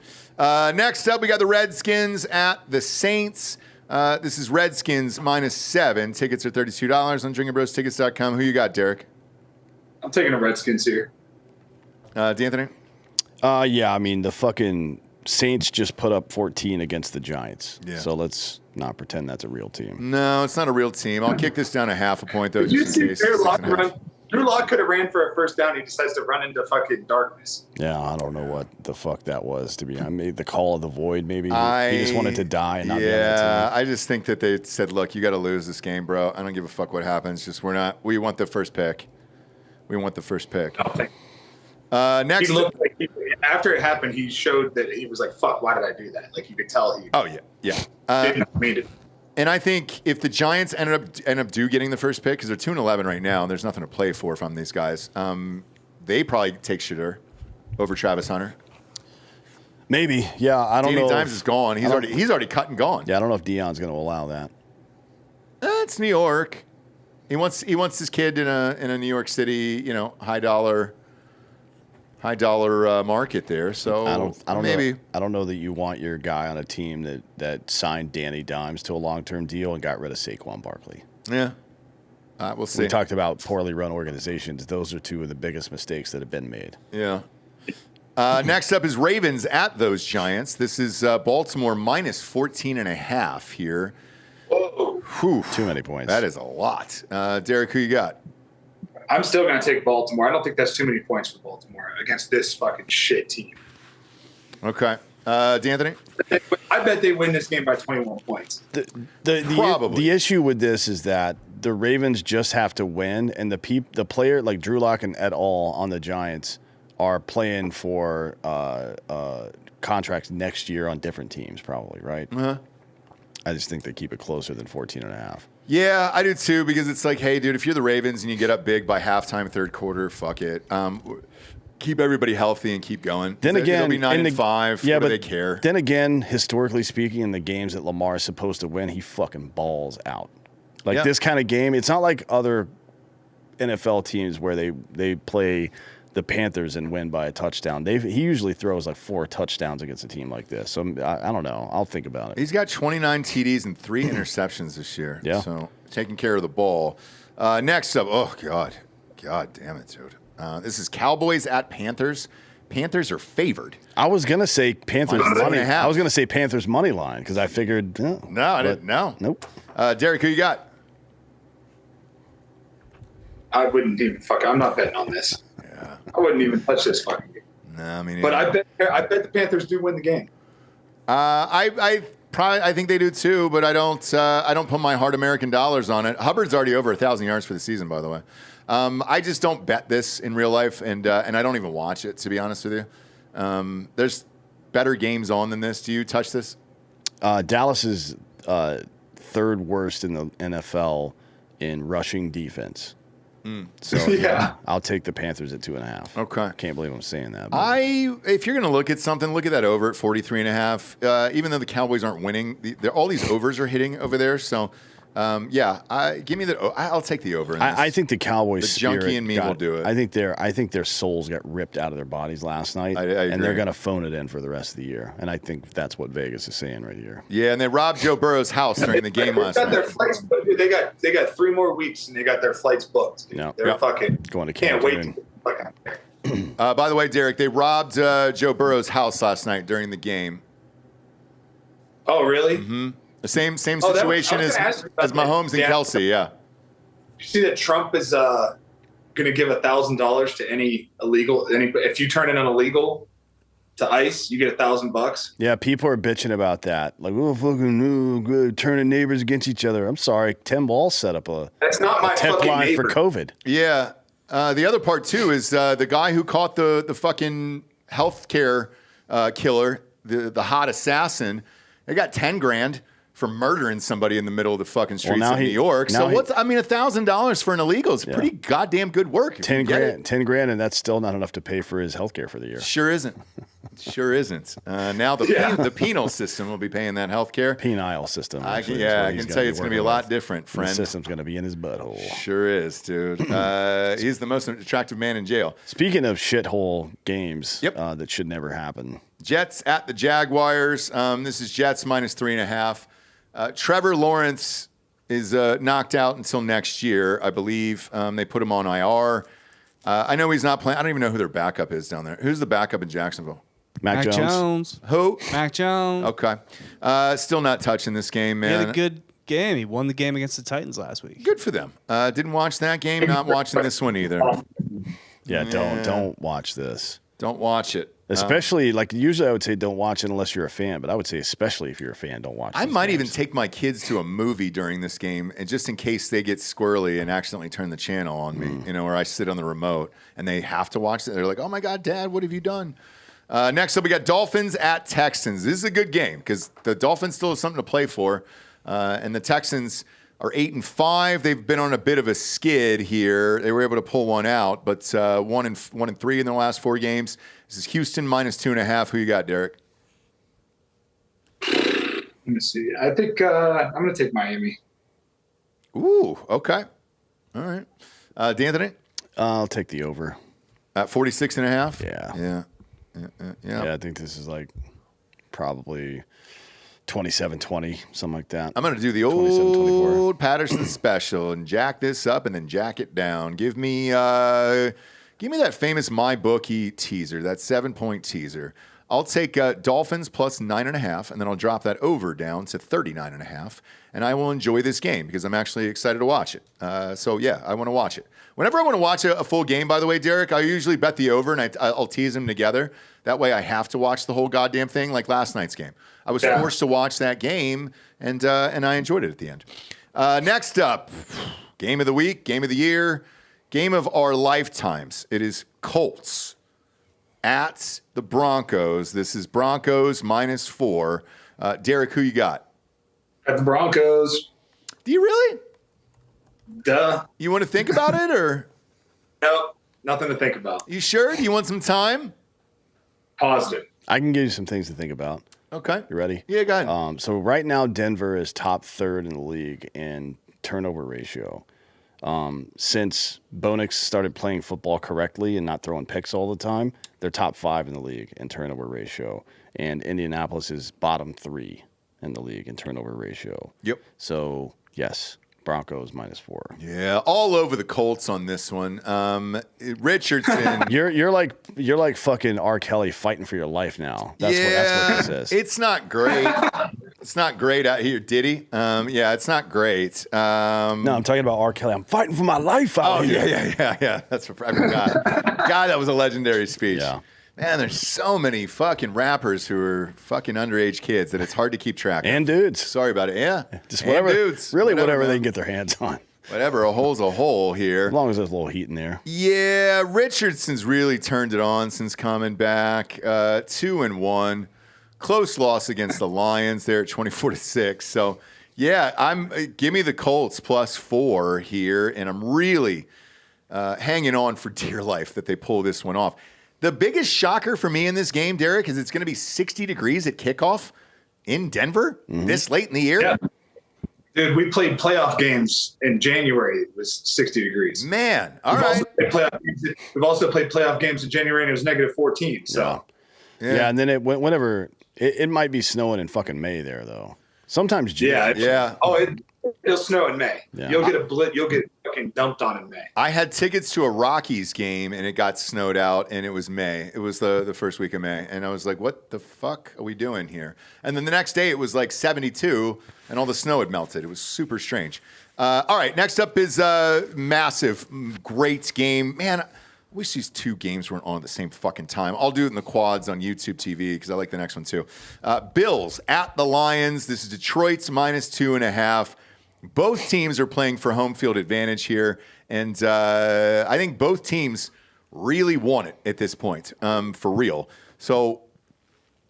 Next up, we got the Redskins at the Saints. This is Redskins -7. Tickets are $32 on drinkinbrostickets.com. Who you got, Derek? I'm taking the Redskins here. D'Anthony? Yeah, I mean, the fucking Saints just put up 14 against the Giants. Yeah. So let's not pretend that's a real team. No, it's not a real team. I'll kick this down a half a point, though. Did you see Drew Lock could have ran for a first down. He decides to run into fucking darkness. Yeah, I don't know what the fuck that was, to be honest. Maybe the call of the void, maybe. He just wanted to die and not be on that team. I just think that they said, look, you got to lose this game, bro. I don't give a fuck what happens. Just we want the first pick. We want the first pick. Next, he looked like after it happened, he showed that he was like, "Fuck, why did I do that?" Like you could tell he. Oh yeah. Didn't mean it. And I think if the Giants end up getting the first pick, because they're 2-11 right now, and there's nothing to play for from these guys, they probably take Shedeur over Travis Hunter. Maybe, yeah. I don't know. Danny Dimes is gone. He's already cut and gone. Yeah, I don't know if Deion's going to allow that. It's New York. He wants his kid in a New York City, high dollar market there. So I don't maybe know. I don't know that you want your guy on a team that signed Danny Dimes to a long-term deal and got rid of Saquon Barkley. Yeah. We'll see. We talked about poorly run organizations. Those are two of the biggest mistakes that have been made. Yeah. Next up is Ravens at those Giants. This is Baltimore -14.5 here. Whoa. Whew. Too many points. That is a lot. Derek, who you got? I'm still going to take Baltimore. I don't think that's too many points for Baltimore against this fucking shit team. Okay. D'Anthony? I bet they win this game by 21 points. Probably. The issue with this is that the Ravens just have to win, and the player like Drew Lock and et al. On the Giants are playing for contracts next year on different teams, probably, right? Uh-huh. I just think they keep it closer than 14.5. Yeah, I do too, because it's like, hey, dude, if you're the Ravens and you get up big by halftime, third quarter, fuck it. Keep everybody healthy and keep going. Then again, they'll be 9-5. Yeah, what but do they care? Then again, historically speaking, in the games that Lamar is supposed to win, he fucking balls out. Like this kind of game, it's not like other NFL teams where they play the Panthers and win by a touchdown. He usually throws like 4 touchdowns against a team like this. So I don't know. I'll think about it. He's got 29 TDs and 3 interceptions this year. Yeah. So taking care of the ball. Next up, oh, God damn it, dude. This is Cowboys at Panthers. Panthers are favored. I was gonna say Panthers money. -1.5. I was gonna say Panthers money line because I figured. No, I didn't. No. Nope. Derek, who you got? I wouldn't even I'm not betting on this. Yeah. I wouldn't even touch this fucking game. No, I mean, But I bet the Panthers do win the game. I think they do too, but I don't put my hard American dollars on it. Hubbard's already over 1,000 yards for the season, by the way. I just don't bet this in real life, and I don't even watch it, to be honest with you. There's better games on than this. Do you touch this? Dallas is 3rd worst in the NFL in rushing defense. So Yeah. I'll take the Panthers at 2.5. Okay. Can't believe I'm saying that. but- If you're going to look at something, look at that over at 43.5. Even though the Cowboys aren't winning, all these overs are hitting over there. So, give me the. I'll take the over. In this. I think the Cowboys The spirit junkie in me will do it. I think their souls got ripped out of their bodies last night, I and they're agree. going to phone it in for the rest of the year. And I think that's what Vegas is saying right here. Yeah, and they robbed Joe Burrow's house during the game last Got their night. flights booked. Dude, they got 3 more weeks and they got their flights booked. Dude. Yeah. They're Yep. fucking Going to can't wait. Cancun. To fucking, By the way, Derek, they robbed Joe Burrow's house last night during the game. oh really? The same Oh, that was- situation I was as gonna ask you about as Mahomes and that. Kelsey. Yeah. You see that Trump is going to give $1,000 to any if you turn in an illegal to ICE, you get $1,000. Yeah, people are bitching about that. Like, good, turning neighbors against each other. I'm sorry, Tim Ball set up a That's not my tip fucking line neighbor. for COVID. Yeah. The other part too is the guy who caught the fucking healthcare killer, the hot assassin. They got 10 grand for murdering somebody in the middle of the fucking streets now of New York. So $1,000 for an illegal is pretty goddamn good work. if you 10 get grand, it. 10 grand, and that's still not enough to pay for his health care for the year. Sure isn't. Sure isn't. Now the penal system will be paying that health care. Penile system. I actually, can, is yeah, what I he's can gonna tell you it's going to be a working lot with. different, The friend. system's going to be in his butthole. Sure is, dude. He's the most attractive man in jail. Speaking of shithole games Yep. That should never happen. Jets at the Jaguars. This is Jets minus 3.5. Trevor Lawrence is knocked out until next year, I believe. They put him on IR. I know he's not playing. I don't even know who their backup is down there. Who's the backup in Jacksonville? Mac Jones. Who? Mac Jones. Okay. Still not touching this game, He man. had a good game. He won the game against the Titans last week. Good for them. Didn't watch that game. Not watching this one either. Yeah, don't watch this. Don't watch it. Especially, usually I would say don't watch it unless you're a fan, but I would say especially if you're a fan, don't watch it. I might even take my kids to a movie during this game, and just in case they get squirrely and accidentally turn the channel on me, where I sit on the remote and they have to watch it. They're like, "Oh my God, Dad, what have you done?" Next up, we got Dolphins at Texans. This is a good game because the Dolphins still have something to play for, and the Texans are 8-5. They've been on a bit of a skid here. They were able to pull one out, but 1-3 in their last 4 games. This is Houston minus 2.5. Who you got, Derek? Let me see. I think I'm going to take Miami. Ooh, okay. All right. D'Anthony? I'll take the over. At 46.5? Yeah. Yeah, I think this is probably 27-20, something like that. I'm going to do the 27-24. old Patterson special and jack this up and then jack it down. Give me that famous MyBookie teaser, that 7-point teaser. I'll take Dolphins plus 9.5, and then I'll drop that over down to 39.5, and I will enjoy this game because I'm actually excited to watch it. So, yeah, I want to watch it. Whenever I want to watch a full game, by the way, Derek, I usually bet the over, and I'll tease them together. That way I have to watch the whole goddamn thing, like last night's game. I was forced to watch that game, and I enjoyed it at the end. Next up, game of the week, game of the year, game of our lifetimes. It is Colts at the Broncos. This is Broncos minus 4. Derek, who you got? At the Broncos. Do you really? Duh. You want to think about it, or? Nope. Nothing to think about. You sure? Do you want some time? Positive. I can give you some things to think about. Okay. You ready? Yeah, go ahead. So right now, Denver is top 3rd in the league in turnover ratio. Since Bonix started playing football correctly and not throwing picks all the time, they're top 5 in the league in turnover ratio. And Indianapolis is bottom 3 in the league in turnover ratio. Yep. So, yes, Broncos -4. Yeah, all over the Colts on this one. Richardson. You're like fucking R. Kelly fighting for your life now. That's what this is. It's not great. It's not great out here, Diddy. Yeah, it's not great. No, I'm talking about R. Kelly. I'm fighting for my life out here. Yeah. That's what I forgot. God, that was a legendary speech. Yeah. Man, there's so many fucking rappers who are fucking underage kids that it's hard to keep track of. And dudes. Sorry about it. Yeah. Just And whatever. dudes. Really, whatever they man. can get their hands on. Whatever. A hole's a hole here. As long as there's a little heat in there. Yeah, Richardson's really turned it on since coming back. 2-1. Close loss against the Lions there at 24-6. So, yeah, give me the Colts +4 here, and I'm really hanging on for dear life that they pull this one off. The biggest shocker for me in this game, Derek, is it's going to be 60 degrees at kickoff in Denver this late in the year. Yeah. Dude, we played playoff games in January. It was 60 degrees. Man, all right. We've also played playoff games in January, and it was -14. So, Yeah, and then whenever it might be snowing in fucking May there though. Sometimes June. Yeah. Oh, it'll snow in May. Yeah. You'll get a blitz. You'll get fucking dumped on in May. I had tickets to a Rockies game, and it got snowed out, and it was May. It was the first week of May, and I was like, what the fuck are we doing here? And then the next day, it was like 72, and all the snow had melted. It was super strange. All right, next up is a massive, great game. Man, I wish these two games weren't on at the same fucking time. I'll do it in the quads on YouTube TV because I like the next one too. Bills at the Lions. This is Detroit's -2.5. Both teams are playing for home field advantage here, and I think both teams really want it at this point, for real. So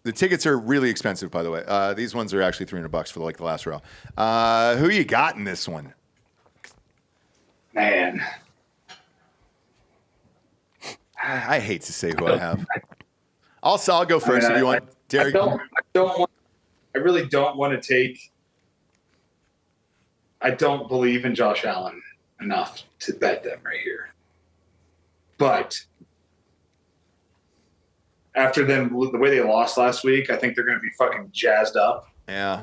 the tickets are really expensive, by the way. These ones are actually $300 for the last row. Who you got in this one? Man, I hate to say who I have. I'll go first if you want, Derek. I really don't want to take. I don't believe in Josh Allen enough to bet them right here. But after the way they lost last week, I think they're going to be fucking jazzed up. Yeah.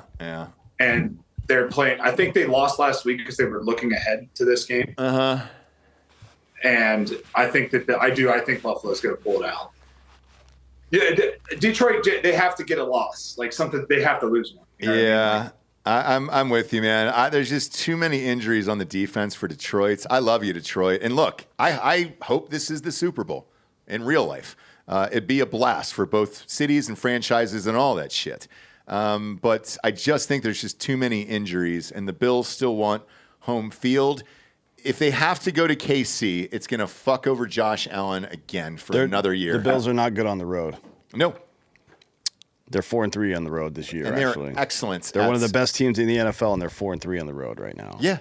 And they're playing. I think they lost last week because they were looking ahead to this game. And I think I think Buffalo's going to pull it out. Yeah, Detroit, they have to get a loss, like something they have to lose one. You know what I mean? I'm with you, man. There's just too many injuries on the defense for Detroit. I love you, Detroit. And look, I hope this is the Super Bowl in real life. It'd be a blast for both cities and franchises and all that shit. But I just think there's just too many injuries, and the Bills still want home field. If they have to go to KC, it's going to fuck over Josh Allen again for another year. The Bills are not good on the road. No. They're 4-3 on the road this year. And they're actually excellent. They're one of the best teams in the NFL, and they're 4-3 on the road right now. Yeah.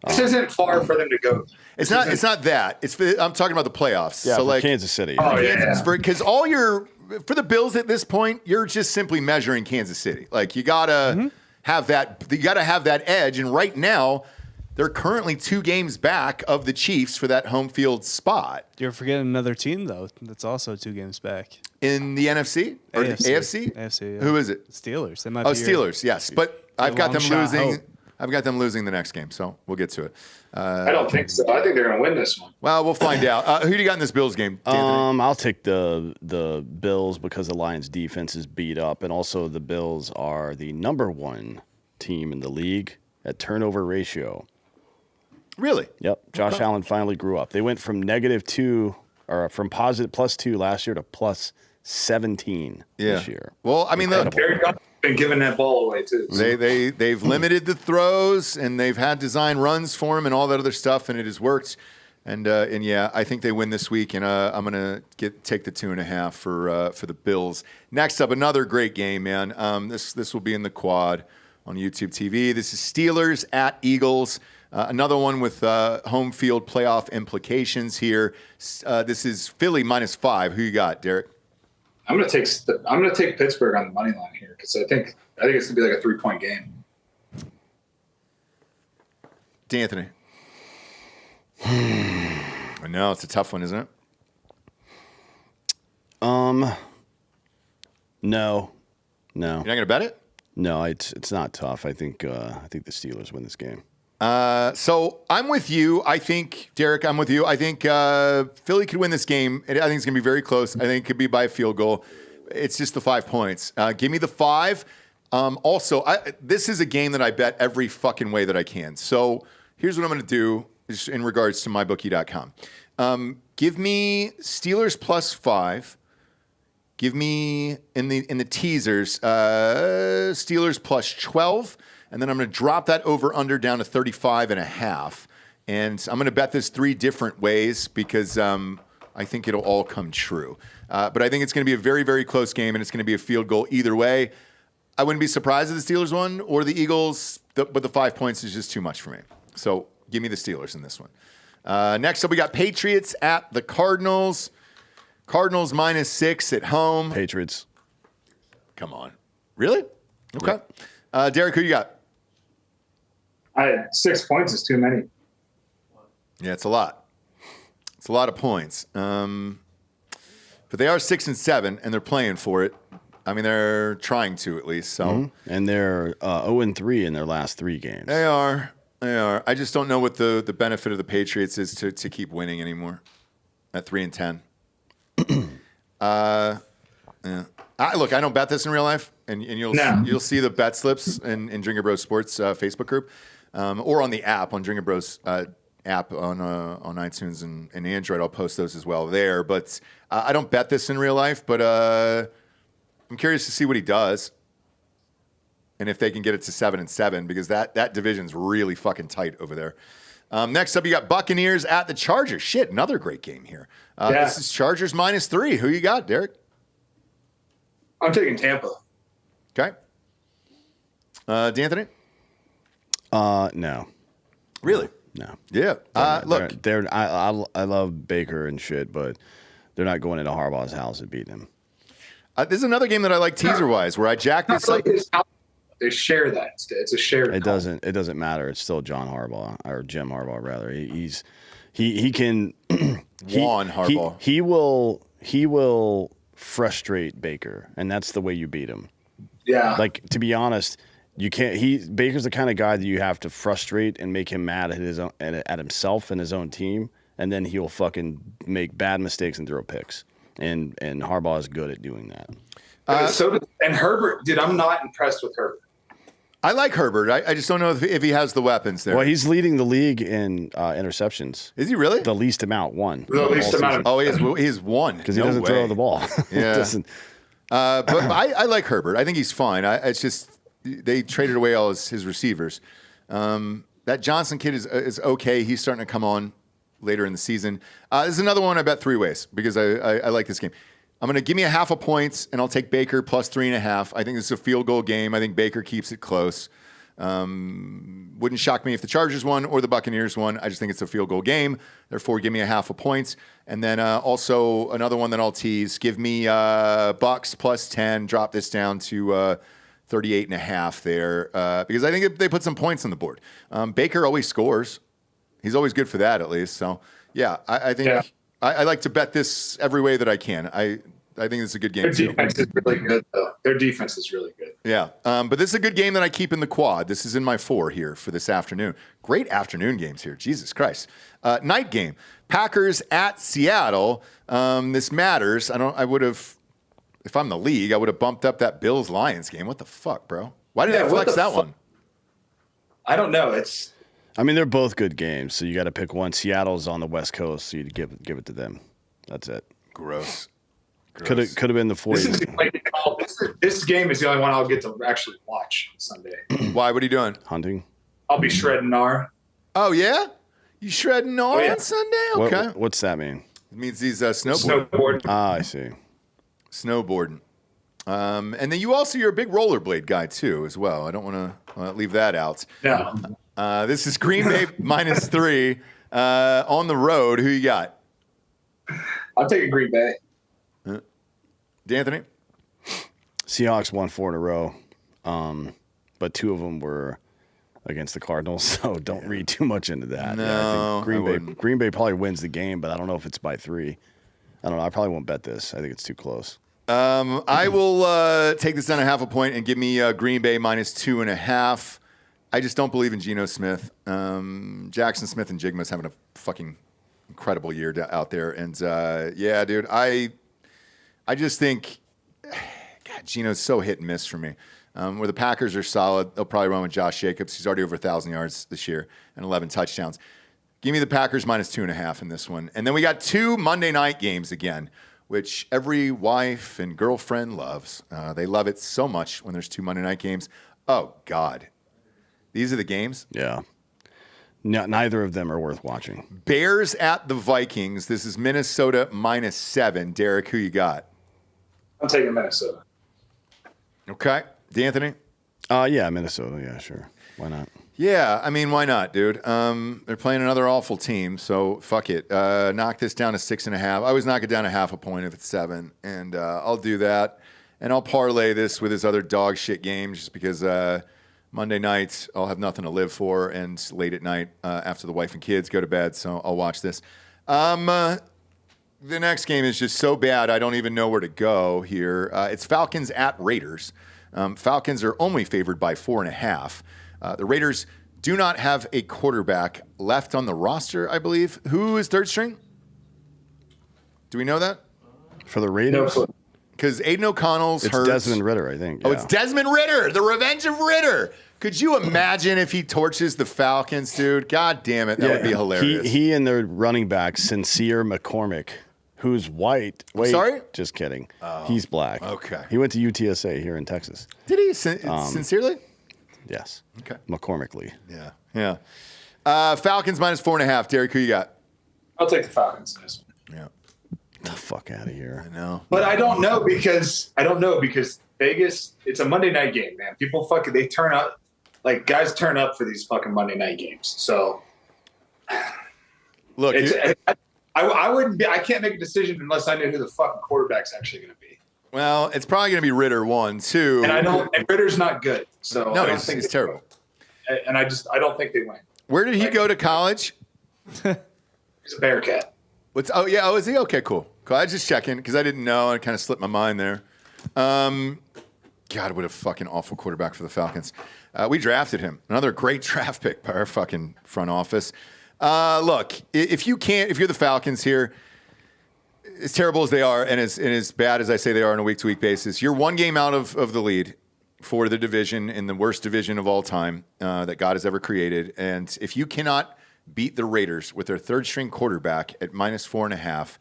This isn't far for them to go. It's not that. I'm talking about the playoffs. Yeah, so for like Kansas City. Oh, yeah. Because for the Bills at this point, you're just simply measuring Kansas City. Like you gotta have that. You gotta have that edge. And right now, they're currently 2 games back of the Chiefs for that home field spot. You're forgetting another team though that's also 2 games back. In the NFC or AFC. AFC? Yeah. Who is it? Steelers. They might Steelers. Yes, but I've got them long shot losing. hope. I've got them losing the next game, so we'll get to it. I don't think so. I think they're going to win this one. Well, we'll find out. Who do you got in this Bills game, Anthony? I'll take the Bills because the Lions' defense is beat up, and also the Bills are the +1 team in the league at turnover ratio. Really? Yep. Josh Allen finally grew up. They went from -2 or from positive +2 last year to +17 this year. Well, I mean, look, Derek Wolfe been giving that ball away too. they've limited the throws and they've had design runs for him and all that other stuff, and it has worked. And yeah, I think they win this week, and I'm gonna take the 2.5 for the Bills. Next up, another great game, man. This will be in the quad on YouTube TV. This is Steelers at Eagles. Another one with home field playoff implications here. This is Philly -5. Who you got, Derek? I'm gonna take Pittsburgh on the money line here because I think it's gonna be like a 3-point game. D'Anthony. I know it's a tough one, isn't it? No. You're not going to bet it? No, it's not tough. I think the Steelers win this game. So I'm with you. I think, Derek, I'm with you. I think Philly could win this game. I think it's going to be very close. I think it could be by a field goal. It's just the 5 points. Give me the 5. Also, this is a game that I bet every fucking way that I can. So here's what I'm going to do is in regards to MyBookie.com. Give me Steelers plus 5. Give me in the teasers Steelers plus 12. And then I'm going to drop that over-under down to 35.5. And I'm going to bet this 3 different ways because I think it'll all come true. But I think it's going to be a very, very close game, and it's going to be a field goal either way. I wouldn't be surprised if the Steelers won or the Eagles, but the 5 points is just too much for me. So give me the Steelers in this one. Next up, we got Patriots at the Cardinals. Cardinals -6 at home. Patriots. Come on. Really? Okay. Derek, who you got? 6 points is too many. Yeah, it's a lot. It's a lot of points. But they are 6-7, and they're playing for it. I mean, they're trying to at least. So, And they're 0-3 in their last 3 games. They are. I just don't know what the benefit of the Patriots is to keep winning anymore at 3-10. Yeah. Look, I don't bet this in real life, and you'll see the bet slips in Drinkin Bros Sports Facebook group, or on the app on Drinkin Bros app on iTunes and Android. I'll post those as well there. But I don't bet this in real life, but I'm curious to see what he does, and if they can get it to 7-7 because that division's really fucking tight over there. Next up, you got Buccaneers at the Chargers. Shit, another great game here. This is Chargers -3. Who you got, Derek? I'm taking Tampa. Okay. D'Anthony? No. Really? No. Yeah. Look. I love Baker and shit, but they're not going into Harbaugh's house and beating him. This is another game that I like teaser-wise, where I jack this up. They share that instead. It's a shared. It doesn't matter. It's still John Harbaugh or Jim Harbaugh rather. He can Juan Harbaugh. He will frustrate Baker, and that's the way you beat him. Yeah. Like, to be honest, you can't. Baker's the kind of guy that you have to frustrate and make him mad at his own, at himself and his own team, and then he'll fucking make bad mistakes and throw picks. And Harbaugh is good at doing that. And Herbert, dude, I'm not impressed with Herbert. I like Herbert. I just don't know if he has the weapons there. Well, he's leading the league in interceptions. Is he really? The least amount, one. The least amount. Oh, he has one. Because he doesn't throw the ball. Yeah. But I like Herbert. I think he's fine. It's just they traded away all his receivers. That Johnson kid is okay. He's starting to come on later in the season. This is another one I bet 3 ways because I like this game. I'm going to give me 0.5 points, and I'll take Baker plus 3.5. I think this is a field goal game. I think Baker keeps it close. Wouldn't shock me if the Chargers won or the Buccaneers won. I just think it's a field goal game. Therefore, give me 0.5 points. And then also another one that I'll tease. Give me Bucs plus 10. Drop this down to 38.5 there because I think they put some points on the board. Baker always scores. He's always good for that, at least. So, yeah, I think I like to bet this every way that I can. I think it's a good game. Their defense is really good, though. Their defense is really good. Yeah, but this is a good game that I keep in the quad. This is in my 4 here for this afternoon. Great afternoon games here. Jesus Christ. Night game. Packers at Seattle. This matters. I would have, if I'm the league, I would have bumped up that Bills-Lions game. What the fuck, bro? Why did I flex that one? I don't know. I mean, they're both good games, so you got to pick one. Seattle's on the West Coast, so you give it to them. That's it. Gross. Could have been the 40. This game is the only one I'll get to actually watch on Sunday. Why? What are you doing? Hunting. I'll be shredding R. Oh, yeah? You shredding R on Sunday? Okay. What's that mean? It means he's snowboarding. Snowboarding. Ah, I see. Snowboarding. And then you're a big rollerblade guy, too, as well. I don't want to leave that out. No. This is Green Bay -3 on the road. Who you got? I'll take a Green Bay. D'Anthony? Seahawks won 4 in a row, but 2 of them were against the Cardinals, so don't read too much into that. No, I think I wouldn't. Green Bay probably wins the game, but I don't know if it's by 3. I don't know. I probably won't bet this. I think it's too close. I will take this down 0.5 point and give me Green Bay minus 2.5. I just don't believe in Geno Smith. Jackson Smith and Jigma's having a fucking incredible year out there. And yeah, dude, I just think God, Geno's so hit and miss for me. Where the Packers are solid, they'll probably run with Josh Jacobs. He's already over 1,000 yards this year and 11 touchdowns. Give me the Packers minus 2.5 in this one. And then we got 2 Monday night games again, which every wife and girlfriend loves. They love it so much when there's 2 Monday night games. Oh, God. These are the games? Yeah. No, neither of them are worth watching. Bears at the Vikings. This is Minnesota minus 7. Derek, who you got? I'm taking Minnesota. Okay. D'Anthony? Yeah, Minnesota. Yeah, sure. Why not? Yeah, I mean, why not, dude? They're playing another awful team, so fuck it. Knock this down to 6.5. I always knock it down 0.5 point if it's 7, and I'll do that. And I'll parlay this with his other dog shit games just because Monday nights I'll have nothing to live for, and late at night after the wife and kids go to bed, so I'll watch this. The next game is just so bad I don't even know where to go here. It's Falcons at Raiders. Falcons are only favored by 4.5. The Raiders do not have a quarterback left on the roster, I believe. Who is third string? Do we know that? For the Raiders? Because Aiden O'Connell's It's hurt. Desmond Ritter, I think. Oh, yeah. it's Desmond Ritter, the revenge of Ritter. Could you imagine if he torches the Falcons, dude? God damn it. That would be hilarious. He and their running back, Sincere McCormick, who's white. Wait, sorry? Just kidding. He's black. Okay. He went to UTSA here in Texas. Did he? Sincerely? Yes. Okay. McCormick Lee. Yeah. Yeah. Falcons minus 4.5. Derek, who you got? I'll take the Falcons in this one. Yeah. Get the fuck out of here. I know. But I don't know because Vegas, it's a Monday night game, man. People they turn up, like guys turn up for these fucking Monday night games. So Look, I wouldn't be. I can't make a decision unless I knew who the fucking quarterback's actually going to be. well, it's probably going to be Ritter 1, 2. And and Ritter's not good. So No, I don't he's think terrible. And I don't think they win. Where did he go to college? He's a Bearcat. Is he? Okay, cool. I was just checking because I didn't know. It kind of slipped my mind there. God, what a fucking awful quarterback for the Falcons. We drafted him. Another great draft pick by our fucking front office. Look, if you're the Falcons here, as terrible as they are and as bad as I say they are on a week-to-week basis, you're 1 game out of the lead for the division in the worst division of all time that God has ever created. And if you cannot beat the Raiders with their third-string quarterback at minus 4.5,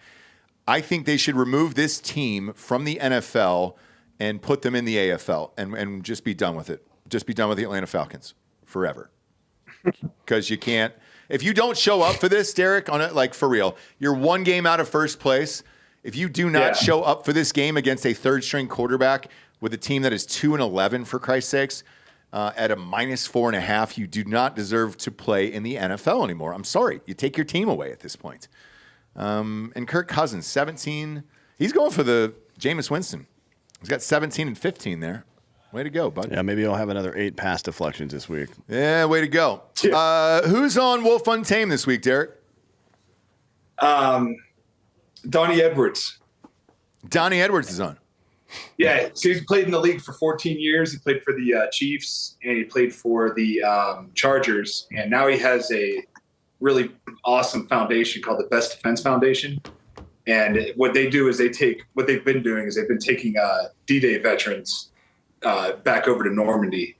I think they should remove this team from the NFL and put them in the AFL and just be done with it. Just be done with the Atlanta Falcons forever. Because you can't. If you don't show up for this, Derek, on it, like for real, you're 1 game out of first place. If you do not show up for this game against a third-string quarterback with a team that is 2-11, for Christ's sakes, at a minus 4.5, you do not deserve to play in the NFL anymore. I'm sorry. You take your team away at this point. And Kirk Cousins, 17. He's going for the Jameis Winston. He's got 17 and 15 there. Way to go, bud. Yeah, maybe he'll have another 8 pass deflections this week. Yeah, way to go. Who's on Wolf Untamed this week, Derek? Donnie Edwards. Donnie Edwards is on. Yeah, so he's played in the league for 14 years. He played for the Chiefs, and he played for the Chargers. And now he has a really awesome foundation called the Best Defense Foundation. And what they do is they've been taking D-Day veterans back over to Normandy.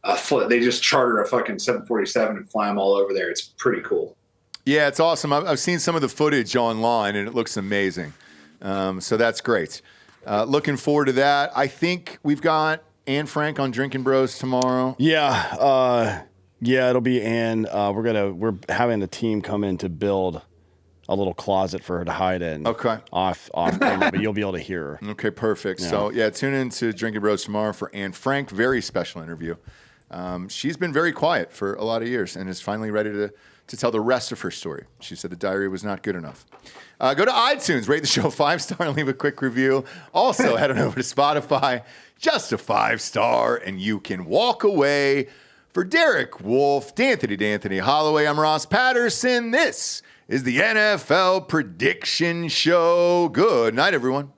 They just charter a fucking 747 and fly them all over there. It's pretty cool. Yeah, it's awesome. I've seen some of the footage online, and it looks amazing. So that's great. Looking forward to that. I think we've got Anne Frank on Drinkin Bros tomorrow. Yeah, it'll be Ann. We're having the team come in to build a little closet for her to hide in. Okay. Off camera, but you'll be able to hear her. Okay, perfect. Yeah. So, tune in to Drinkin Bros tomorrow for Anne Frank. Very special interview. She's been very quiet for a lot of years and is finally ready to tell the rest of her story. She said the diary was not good enough. Go to iTunes, rate the show 5-star, and leave a quick review. Also, head on over to Spotify, just a 5-star, and you can walk away For Derek Wolfe, D'Anthony Hollaway, I'm Ross Patterson. This is the NFL Prediction Show. Good night, everyone.